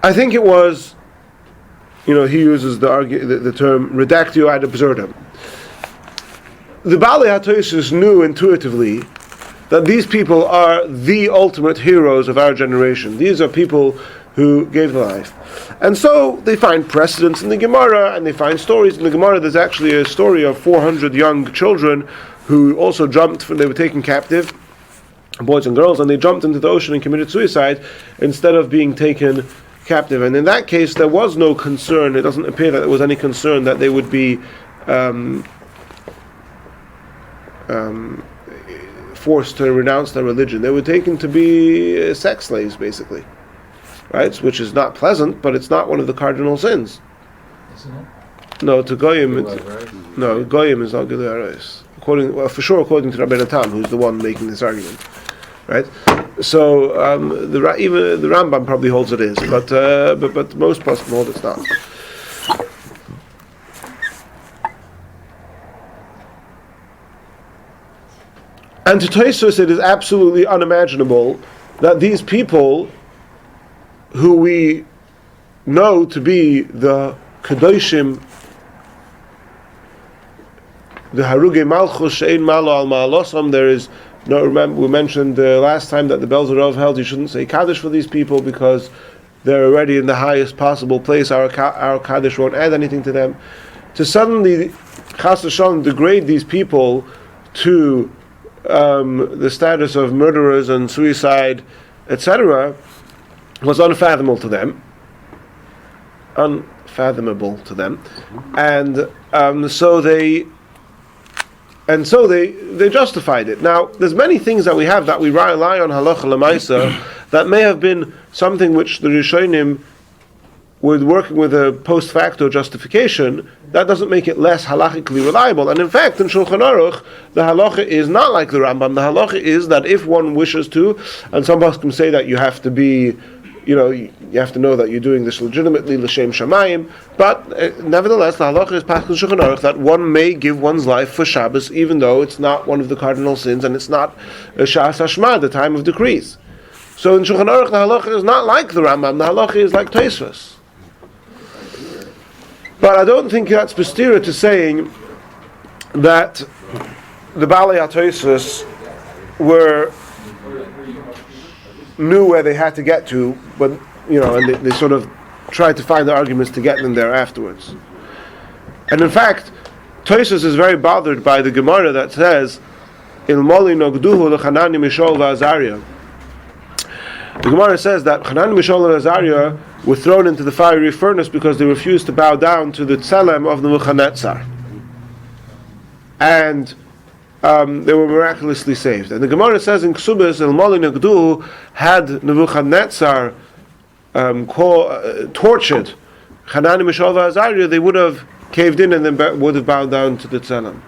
I think it was, he uses the term reductio ad absurdum. The Balei HaTosfos knew intuitively that these people are the ultimate heroes of our generation. These are people who gave the life. And so they find precedents in the Gemara, and they find stories in the Gemara. There's actually a story of 400 young children who also they were taken captive, boys and girls, and they jumped into the ocean and committed suicide instead of being taken captive. And in that case, there was no concern. It doesn't appear that there was any concern that they would be forced to renounce their religion. They were taken to be sex slaves, basically, right? Which is not pleasant, but it's not one of the cardinal sins. Isn't it? No, to goyim, Right? no, goyim is not Gilui Arayos. For sure, according to Rabbi Natan, who's the one making this argument, right? So even the Rambam probably holds it is, but most poskim hold it's not. And to Tosfos, it is absolutely unimaginable that these people, who we know to be the Kedoshim, the Harugei Malchus She'ein Malo Al Ma'alosam, there is no. Remember, we mentioned last time that the Belzer Rov held you shouldn't say Kaddish for these people because they're already in the highest possible place. Our Kaddish won't add anything to them. To suddenly Chas v'Shalom degrade these people to the status of murderers and suicide, etc., was unfathomable to them. And so they justified it. Now, there's many things that we have that we rely on halacha l'maisa that may have been something which the Rishonim were working with a post facto justification. That doesn't make it less halachically reliable. And in fact, in Shulchan Aruch, the halacha is not like the Rambam. The halacha is that if one wishes to, and some poskim say that you have to be, you have to know that you're doing this legitimately, l'shem shamayim. But nevertheless, the halacha is pasuk in Shulchan Aruch that one may give one's life for Shabbos, even though it's not one of the cardinal sins and it's not a Shas Hashma, the time of decrees. So in Shulchan Aruch, the halacha is not like the Rambam. The halacha is like Tosfos. But I don't think that's b'stira to saying that the Balei HaTosfos knew where they had to get to, but and they sort of tried to find the arguments to get them there afterwards. And in fact, Tosfos is very bothered by the Gemara that says, "Il moli nogduhu leChanani Mishol v'Azariah." The Gemara says that Hanani, Mishael, and Azariah were thrown into the fiery furnace because they refused to bow down to the tzelem of Nebuchadnezzar. And they were miraculously saved. And the Gemara says in Ksubis, El Moli Nagdu had Nebuchadnezzar tortured Hanani, Mishael, and Azariah, they would have caved in and then would have bowed down to the tzelem.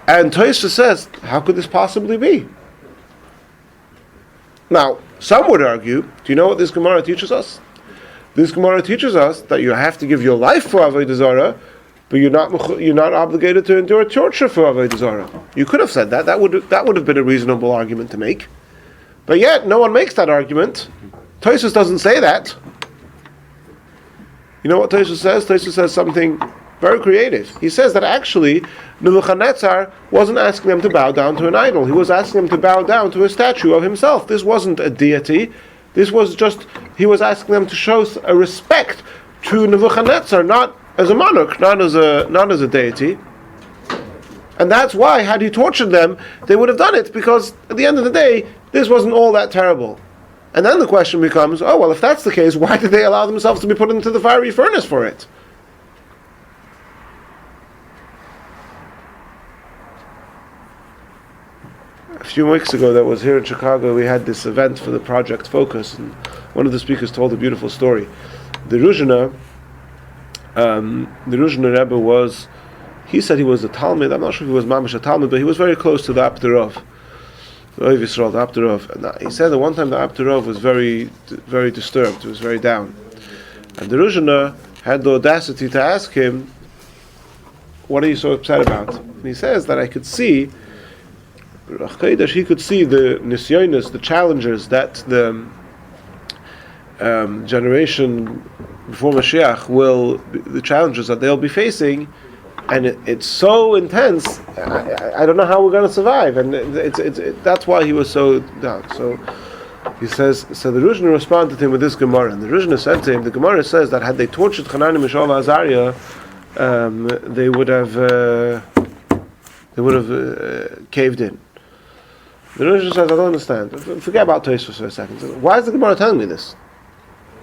And Tosfos says, how could this possibly be? Now, some would argue, do you know what this Gemara teaches us? This Gemara teaches us that you have to give your life for Avodah Zarah, but you're not obligated to endure torture for Avodah Zarah. You could have said that. That would have been a reasonable argument to make. But yet, no one makes that argument. Tosfos doesn't say that. You know what Tosfos says? Tosfos says something very creative. He says that actually Nebuchadnezzar wasn't asking them to bow down to an idol. He was asking them to bow down to a statue of himself. This wasn't a deity. This was just, he was asking them to show a respect to Nebuchadnezzar, not as a monarch, not as a deity. And that's why, had he tortured them, they would have done it, because at the end of the day, this wasn't all that terrible. And then the question becomes, oh well, if that's the case, why did they allow themselves to be put into the fiery furnace for it? A few weeks ago, that was here in Chicago, we had this event for the Project Focus, and one of the speakers told a beautiful story. The Ruzhiner Rebbe he said he was a Talmud. I'm not sure if he was Mamish a Talmud, but he was very close to the Apterov, the Oiv Yisrael, the Apterov. And he said that one time the Apterov was very, very disturbed. He was very down. And the Ruzhiner had the audacity to ask him, what are you so upset about? And he says that I could see, he could see the nisyonis, the challenges that the generation before Mashiach the challenges that they'll be facing, and it's so intense. I don't know how we're going to survive, and it's that's why he was so down. So He says, so the Rishon responded to him with this Gemara, and the Rishon said to him, the Gemara says that had they tortured Hanani, Mishael, and Azariah, they would have caved in. The Rishon says, I don't understand. Forget about Tosfos for a second. Why is the Gemara telling me this?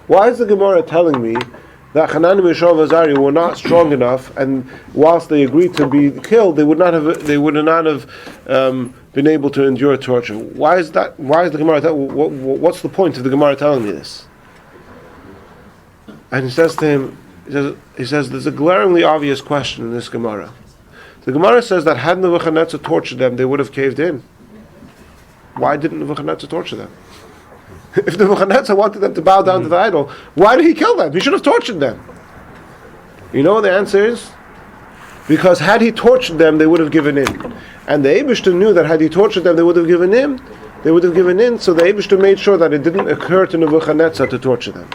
Why is the Gemara telling me that Hanani, Mishael, and Azariah were not strong enough, and whilst they agreed to be killed, they would not have been able to endure torture? Why is that? Why is the Gemara? What's the point of the Gemara telling me this? And he says to him, he says, there's a glaringly obvious question in this Gemara. The Gemara says that had Nebuchadnezzar tortured them, they would have caved in. Why didn't Nebuchadnezzar torture them? If Nebuchadnezzar wanted them to bow down to the idol, why did he kill them? He should have tortured them. You know what the answer is? Because had he tortured them, they would have given in. And the Eibishter knew that had he tortured them, they would have given in. They would have given in, so the Eibishter made sure that it didn't occur to Nebuchadnezzar to torture them.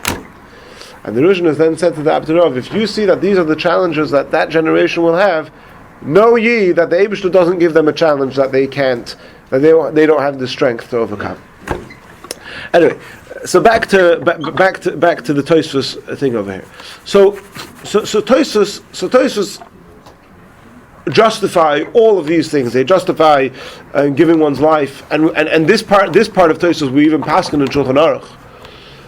And the Rishon has then said to the Abderov, if you see that these are the challenges that that generation will have, know ye that the Eibishter doesn't give them a challenge that they can't, that they don't have the strength to overcome. Anyway, so back to the Tosfos thing over here. So Tosfos justify all of these things. They justify giving one's life, and this part of Tosfos we even paskin in Shulchan Aruch.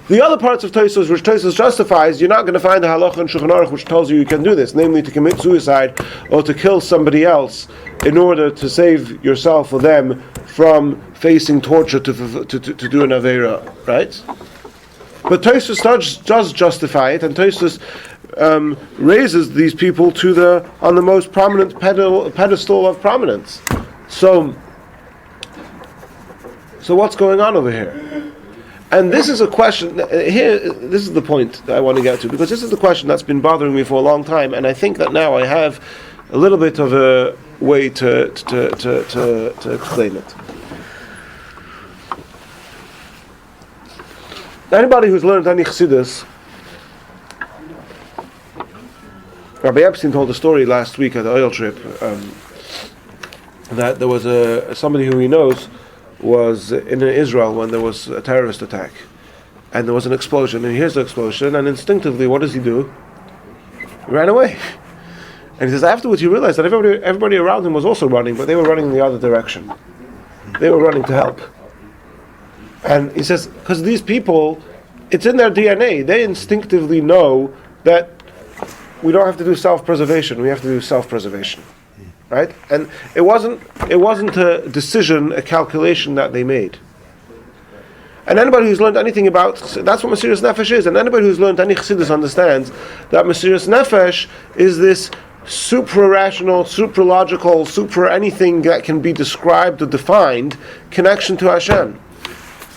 The other parts of Tosfos which Tosfos justifies, you're not going to find a halacha in Shulchan Aruch which tells you can do this, namely to commit suicide or to kill somebody else in order to save yourself or them from facing torture to do an avera, right? But Tosfos does justify it, and Tosfos raises these people on the most prominent pedestal of prominence. So what's going on over here? And this is a question here. This is the point that I want to get to, because this is the question that's been bothering me for a long time, and I think that now I have a little bit of a way to explain it. Anybody who's learned any Chassidus, Rabbi Epstein told a story last week at the oil trip that there was somebody who he knows was in Israel when there was a terrorist attack, and there was an explosion, and he hears the explosion, and instinctively, what does he do? He ran away. And he says afterwards he realized that everybody around him was also running, but they were running in the other direction. They were running to help. And he says, because these people, it's in their DNA, they instinctively know that we don't have to do self-preservation, we have to do self-preservation. Right? And it wasn't a decision, a calculation that they made. And anybody who's learned anything about, that's what Mesiras Nefesh is, and anybody who's learned any Chassidus understands that Mesiras Nefesh is this supra-rational, supra-logical, supra-anything that can be described or defined connection to Hashem.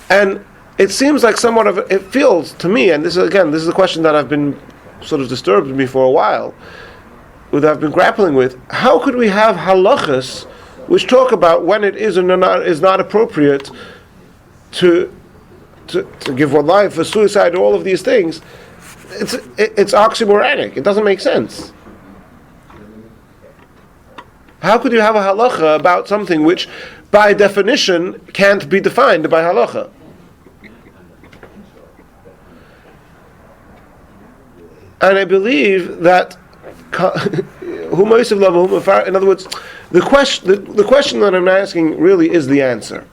And it seems like somewhat of, it feels to me, and this is a question that I've been sort of disturbed me for a while, that I've been grappling with. How could we have halachas which talk about when it is or is not appropriate to give one life for suicide, all of these things? It's oxymoronic. It doesn't make sense. How could you have a halacha about something which, by definition, can't be defined by halacha? And I believe that in other words, the question that I'm asking really is the answer.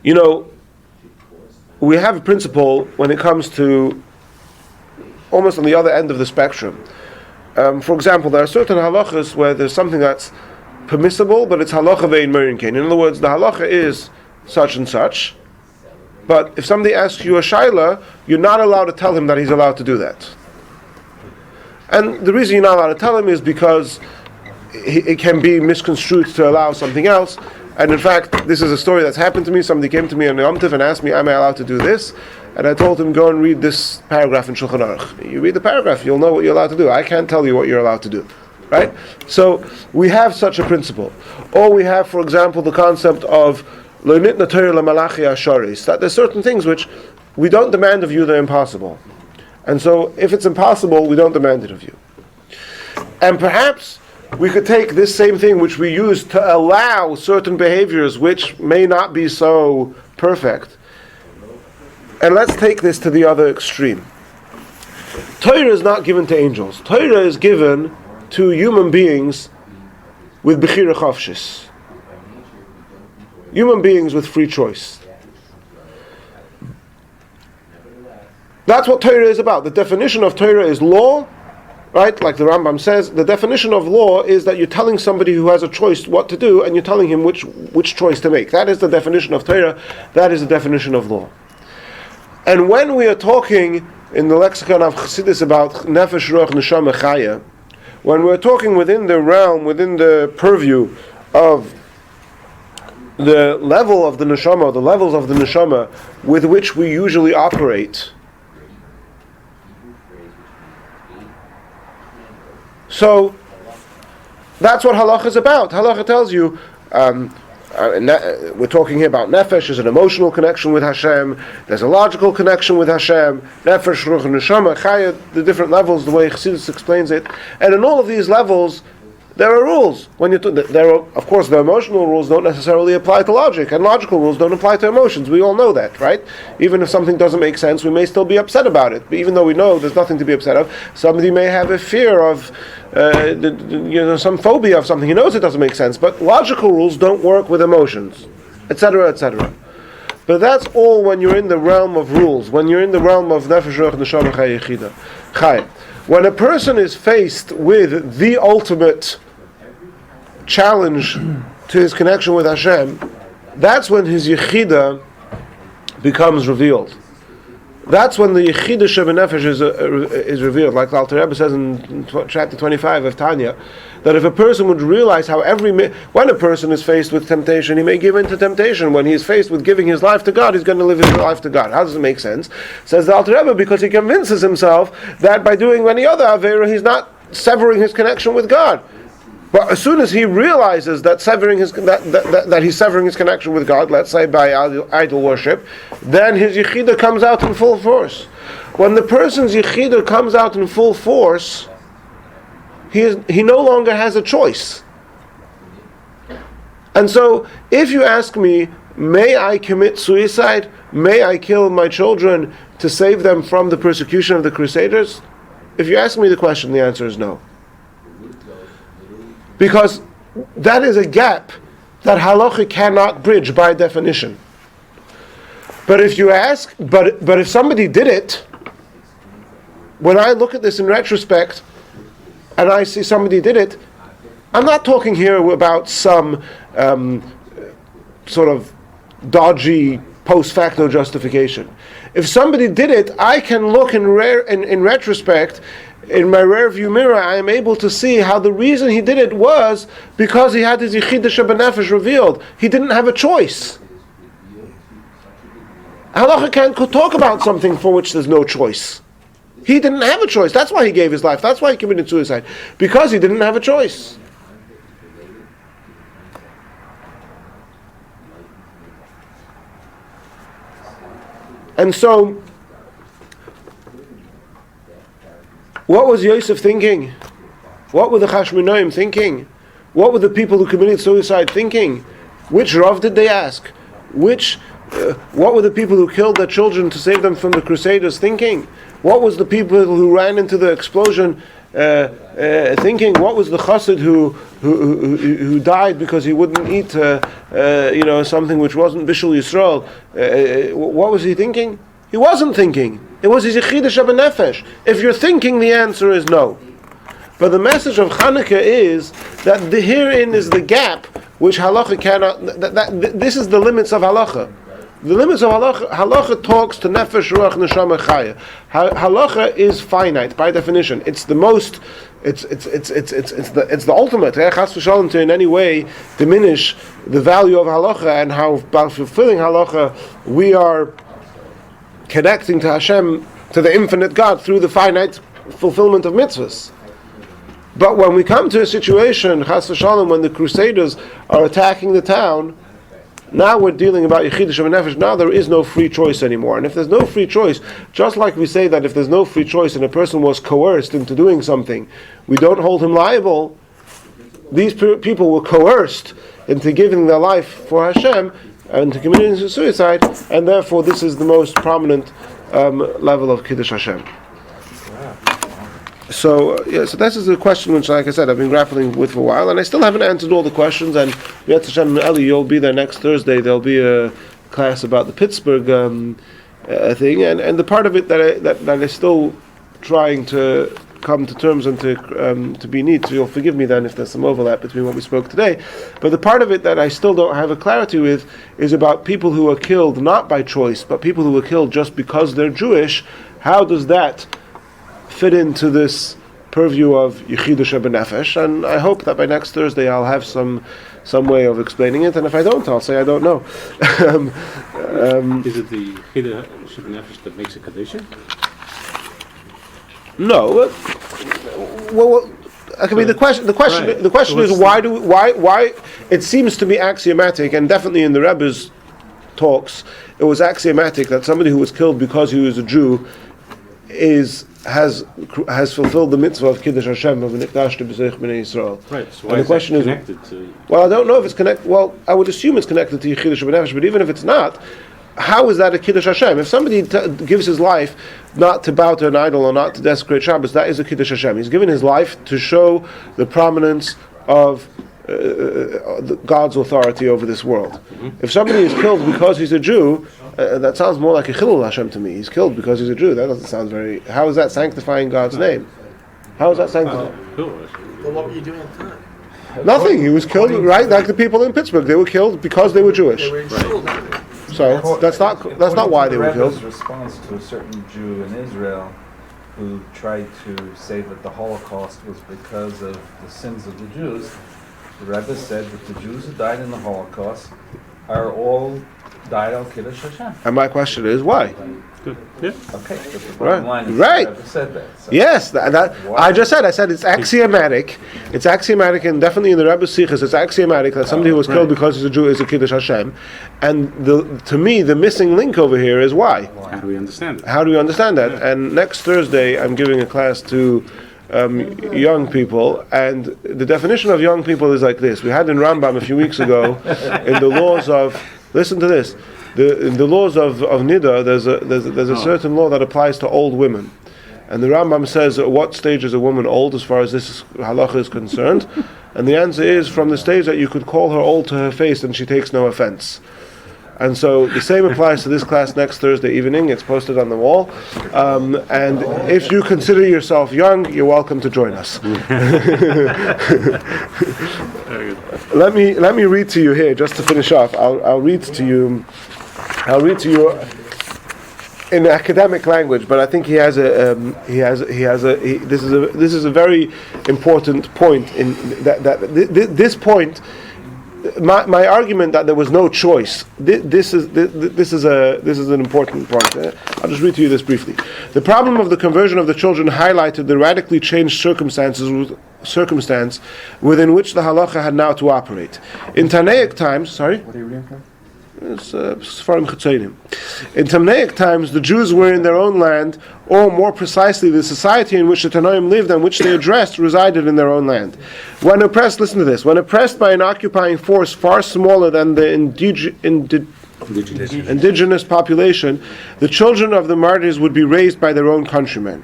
You know, we have a principle when it comes to almost on the other end of the spectrum. For example, there are certain halachas where there's something that's permissible, but it's halacha ve'in morin kain. In other words, the halacha is such and such, but if somebody asks you a shaila, you're not allowed to tell him that he's allowed to do that. And the reason you're not allowed to tell him is because it can be misconstrued to allow something else. And in fact, this is a story that's happened to me. Somebody came to me on Yom Tov and asked me, am I allowed to do this? And I told him, go and read this paragraph in Shulchan Aruch. You read the paragraph, you'll know what you're allowed to do. I can't tell you what you're allowed to do. Right? So we have such a principle. Or we have, for example, the concept of lo nitna Torah lemalachi asharis, that there's certain things which we don't demand of you, they're impossible. And so, if it's impossible, we don't demand it of you. And perhaps we could take this same thing which we use to allow certain behaviors which may not be so perfect, And let's take this to the other extreme. Torah is not given to angels. Torah is given to human beings with bechira chavshis. Human beings with free choice. That's what Torah is about. The definition of Torah is law, right? Like the Rambam says, the definition of law is that you're telling somebody who has a choice what to do, and you're telling him which choice to make. That is the definition of Torah. That is the definition of law. And when we are talking in the lexicon of Chassidus about nefesh, ruach, neshama, chaya, when we're talking within the realm, within the purview of the level of the neshama, the levels of the neshama with which we usually operate, so that's what halacha is about. Halacha tells you, we're talking here about nefesh as an emotional connection with Hashem. There's a logical connection with Hashem. Nefesh, ruach, neshama, chaya, the different levels, the way Chassidus explains it. And in all of these levels, there are rules. Of course, the emotional rules don't necessarily apply to logic, and logical rules don't apply to emotions. We all know that, right? Even if something doesn't make sense, we may still be upset about it. But even though we know there's nothing to be upset of, somebody may have a fear of, some phobia of something. He knows it doesn't make sense, but logical rules don't work with emotions, etc., etc. But that's all when you're in the realm of rules, when you're in the realm of nefesh, ruach, neshama, chaya. When a person is faced with the ultimate challenge to his connection with Hashem, that's when his yechida becomes revealed. That's when the yechida shebenefesh is revealed. Like the Alter Rebbe says in chapter 25 of Tanya, that if a person would realize how when a person is faced with temptation, he may give in to temptation. When he is faced with giving his life to God, he's going to live his life to God. How does it make sense? Says the Alter Rebbe, because he convinces himself that by doing any other avera, he's not severing his connection with God. But as soon as he realizes that that he's severing his connection with God, let's say by idol worship, then his yechida comes out in full force. When the person's yechida comes out in full force, he no longer has a choice. And so, if you ask me, may I commit suicide? May I kill my children to save them from the persecution of the Crusaders? If you ask me the question, the answer is no. Because that is a gap that halacha cannot bridge by definition. But if you ask, but if somebody did it, when I look at this in retrospect, and I see somebody did it, I'm not talking here about some sort of dodgy post facto justification. If somebody did it, I can look in retrospect. In my rear view mirror, I am able to see how the reason he did it was because he had his yechida shebenefesh revealed. He didn't have a choice. Halacha can't talk about something for which there's no choice. He didn't have a choice. That's why he gave his life. That's why he committed suicide. Because he didn't have a choice. And so, what was Yosef thinking? What were the Chashmonaim thinking? What were the people who committed suicide thinking? Which Rav did they ask? What were the people who killed their children to save them from the Crusaders thinking? What was the people who ran into the explosion thinking? What was the Chassid who died because he wouldn't eat something which wasn't Bishul Yisrael? What was he thinking? He wasn't thinking. It was his yechida shebenefesh. If you're thinking, the answer is no. But the message of Chanukah is that herein is the gap which halacha cannot. This is the limits of halacha. The limits of halacha talks to nefesh, ruach, neshama, chaya. Halacha is finite by definition. It's the most. It's the ultimate. Chas v'shalom to in any way diminish the value of halacha and how by fulfilling halacha we are connecting to Hashem, to the infinite God, through the finite fulfillment of mitzvahs. But when we come to a situation, chas v'shalom, when the Crusaders are attacking the town, now we're dealing about yechida shebenefesh. Now there is no free choice anymore. And if there's no free choice, just like we say that if there's no free choice and a person was coerced into doing something, we don't hold him liable. These people were coerced into giving their life for Hashem. and to committing suicide, and therefore this is the most prominent level of Kiddush Hashem. So this is a question which, like I said, I've been grappling with for a while, and I still haven't answered all the questions. And Yetz Hashem Eli, you'll be there next Thursday. There'll be a class about the Pittsburgh thing, and the part of it that I still trying to come to terms and to be neat. So you'll forgive me then if there's some overlap between what we spoke today. But the part of it that I still don't have a clarity with is about people who are killed not by choice, but people who are killed just because they're Jewish. How does that fit into this purview of Yechidush B'Nefesh? And I hope that by next Thursday I'll have some way of explaining it, and if I don't, I'll say I don't know. Is it the Yechidush B'Nefesh that makes a Kaddish? No. Well, I mean, the question is why it seems to be axiomatic, and definitely in the Rebbe's talks it was axiomatic that somebody who was killed because he was a Jew has fulfilled the mitzvah of Kiddush Hashem of Nikdash B'Zeich B'nei Yisrael. Right. So and the question is connected to? Well, I don't know if it's connected. Well, I would assume it's connected to Yechidush B'Nefesh, but even if it's not, how is that a Kiddush Hashem? If somebody gives his life not to bow to an idol or not to desecrate Shabbos, that is a Kiddush Hashem. He's given his life to show the prominence of God's authority over this world. Mm-hmm. If somebody is killed because he's a Jew, that sounds more like a Chilul Hashem to me. He's killed because he's a Jew. That doesn't sound very... How is that sanctifying God's name? How is that sanctifying? Well, what were you doing at the time? Nothing. He was killed, right? Like the people in Pittsburgh. They were killed because they were Jewish. They were in shul. So that's not why they were killed. The Rebbe's response to a certain Jew in Israel who tried to say that the Holocaust was because of the sins of the Jews, the Rebbe said that the Jews who died in the Holocaust are all died al Kiddush Hashem. And my question is, why? Good. Yeah. Okay, but the bottom line is Right. the Rebbe said that. So Yes, I said it's axiomatic. It's axiomatic, and definitely in the Rebbe's Sichos, it's axiomatic that somebody who was killed because he's a Jew is a Kiddush Hashem. And to me, the missing link over here is why. How do we understand it? How do we understand that? Yeah. And next Thursday, I'm giving a class to young people, and the definition of young people is like this. We had in Rambam a few weeks ago in the laws of, listen to this, in the laws of Nida, there's a certain law that applies to old women. And the Rambam says, at what stage is a woman old as far as this halacha is concerned? And the answer is from the stage that you could call her old to her face and she takes no offense. And so the same applies to this class next Thursday evening. It's posted on the wall. And if you consider yourself young, you're welcome to join us. Let me read to you here, just to finish off. I'll read to you in academic language, but I think this is a very important point in this point. My argument that there was no choice. This is an important point. I'll just read to you this briefly. The problem of the conversion of the children highlighted the radically changed circumstance within which the halacha had now to operate. In Tanaic times, sorry. What are you reading from? It's Sfarim Chetzenim. In Tamnaic times, the Jews were in their own land, or more precisely, the society in which the Tanoim lived and which they addressed resided in their own land. When oppressed, listen to this, when oppressed by an occupying force far smaller than the indigenous population, the children of the martyrs would be raised by their own countrymen.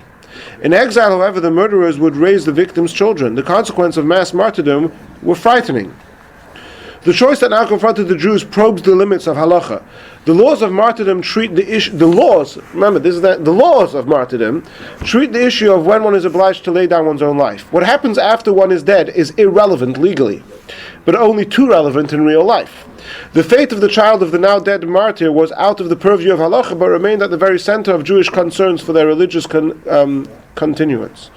In exile, however, the murderers would raise the victims' children. The consequence of mass martyrdom were frightening. The choice that now confronted the Jews probes the limits of halacha. The laws of martyrdom treat the laws of martyrdom treat the issue of when one is obliged to lay down one's own life. What happens after one is dead is irrelevant legally, but only too relevant in real life. The fate of the child of the now dead martyr was out of the purview of halacha, but remained at the very center of Jewish concerns for their religious continuance.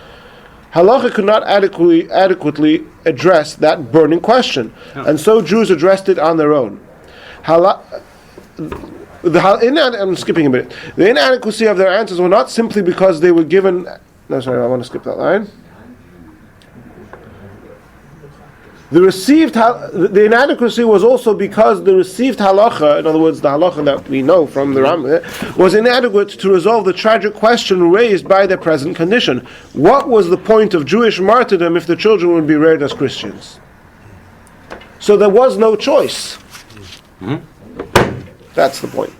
Halacha could not adequately address that burning question, and so Jews addressed it on their own. I'm skipping a bit. The inadequacy of their answers were not simply because they were given... No, sorry, I want to skip that line. The inadequacy was also because the received halacha, in other words, the halacha that we know from the Rambam, was inadequate to resolve the tragic question raised by their present condition. What was the point of Jewish martyrdom if the children would be reared as Christians? So there was no choice. Mm-hmm. That's the point.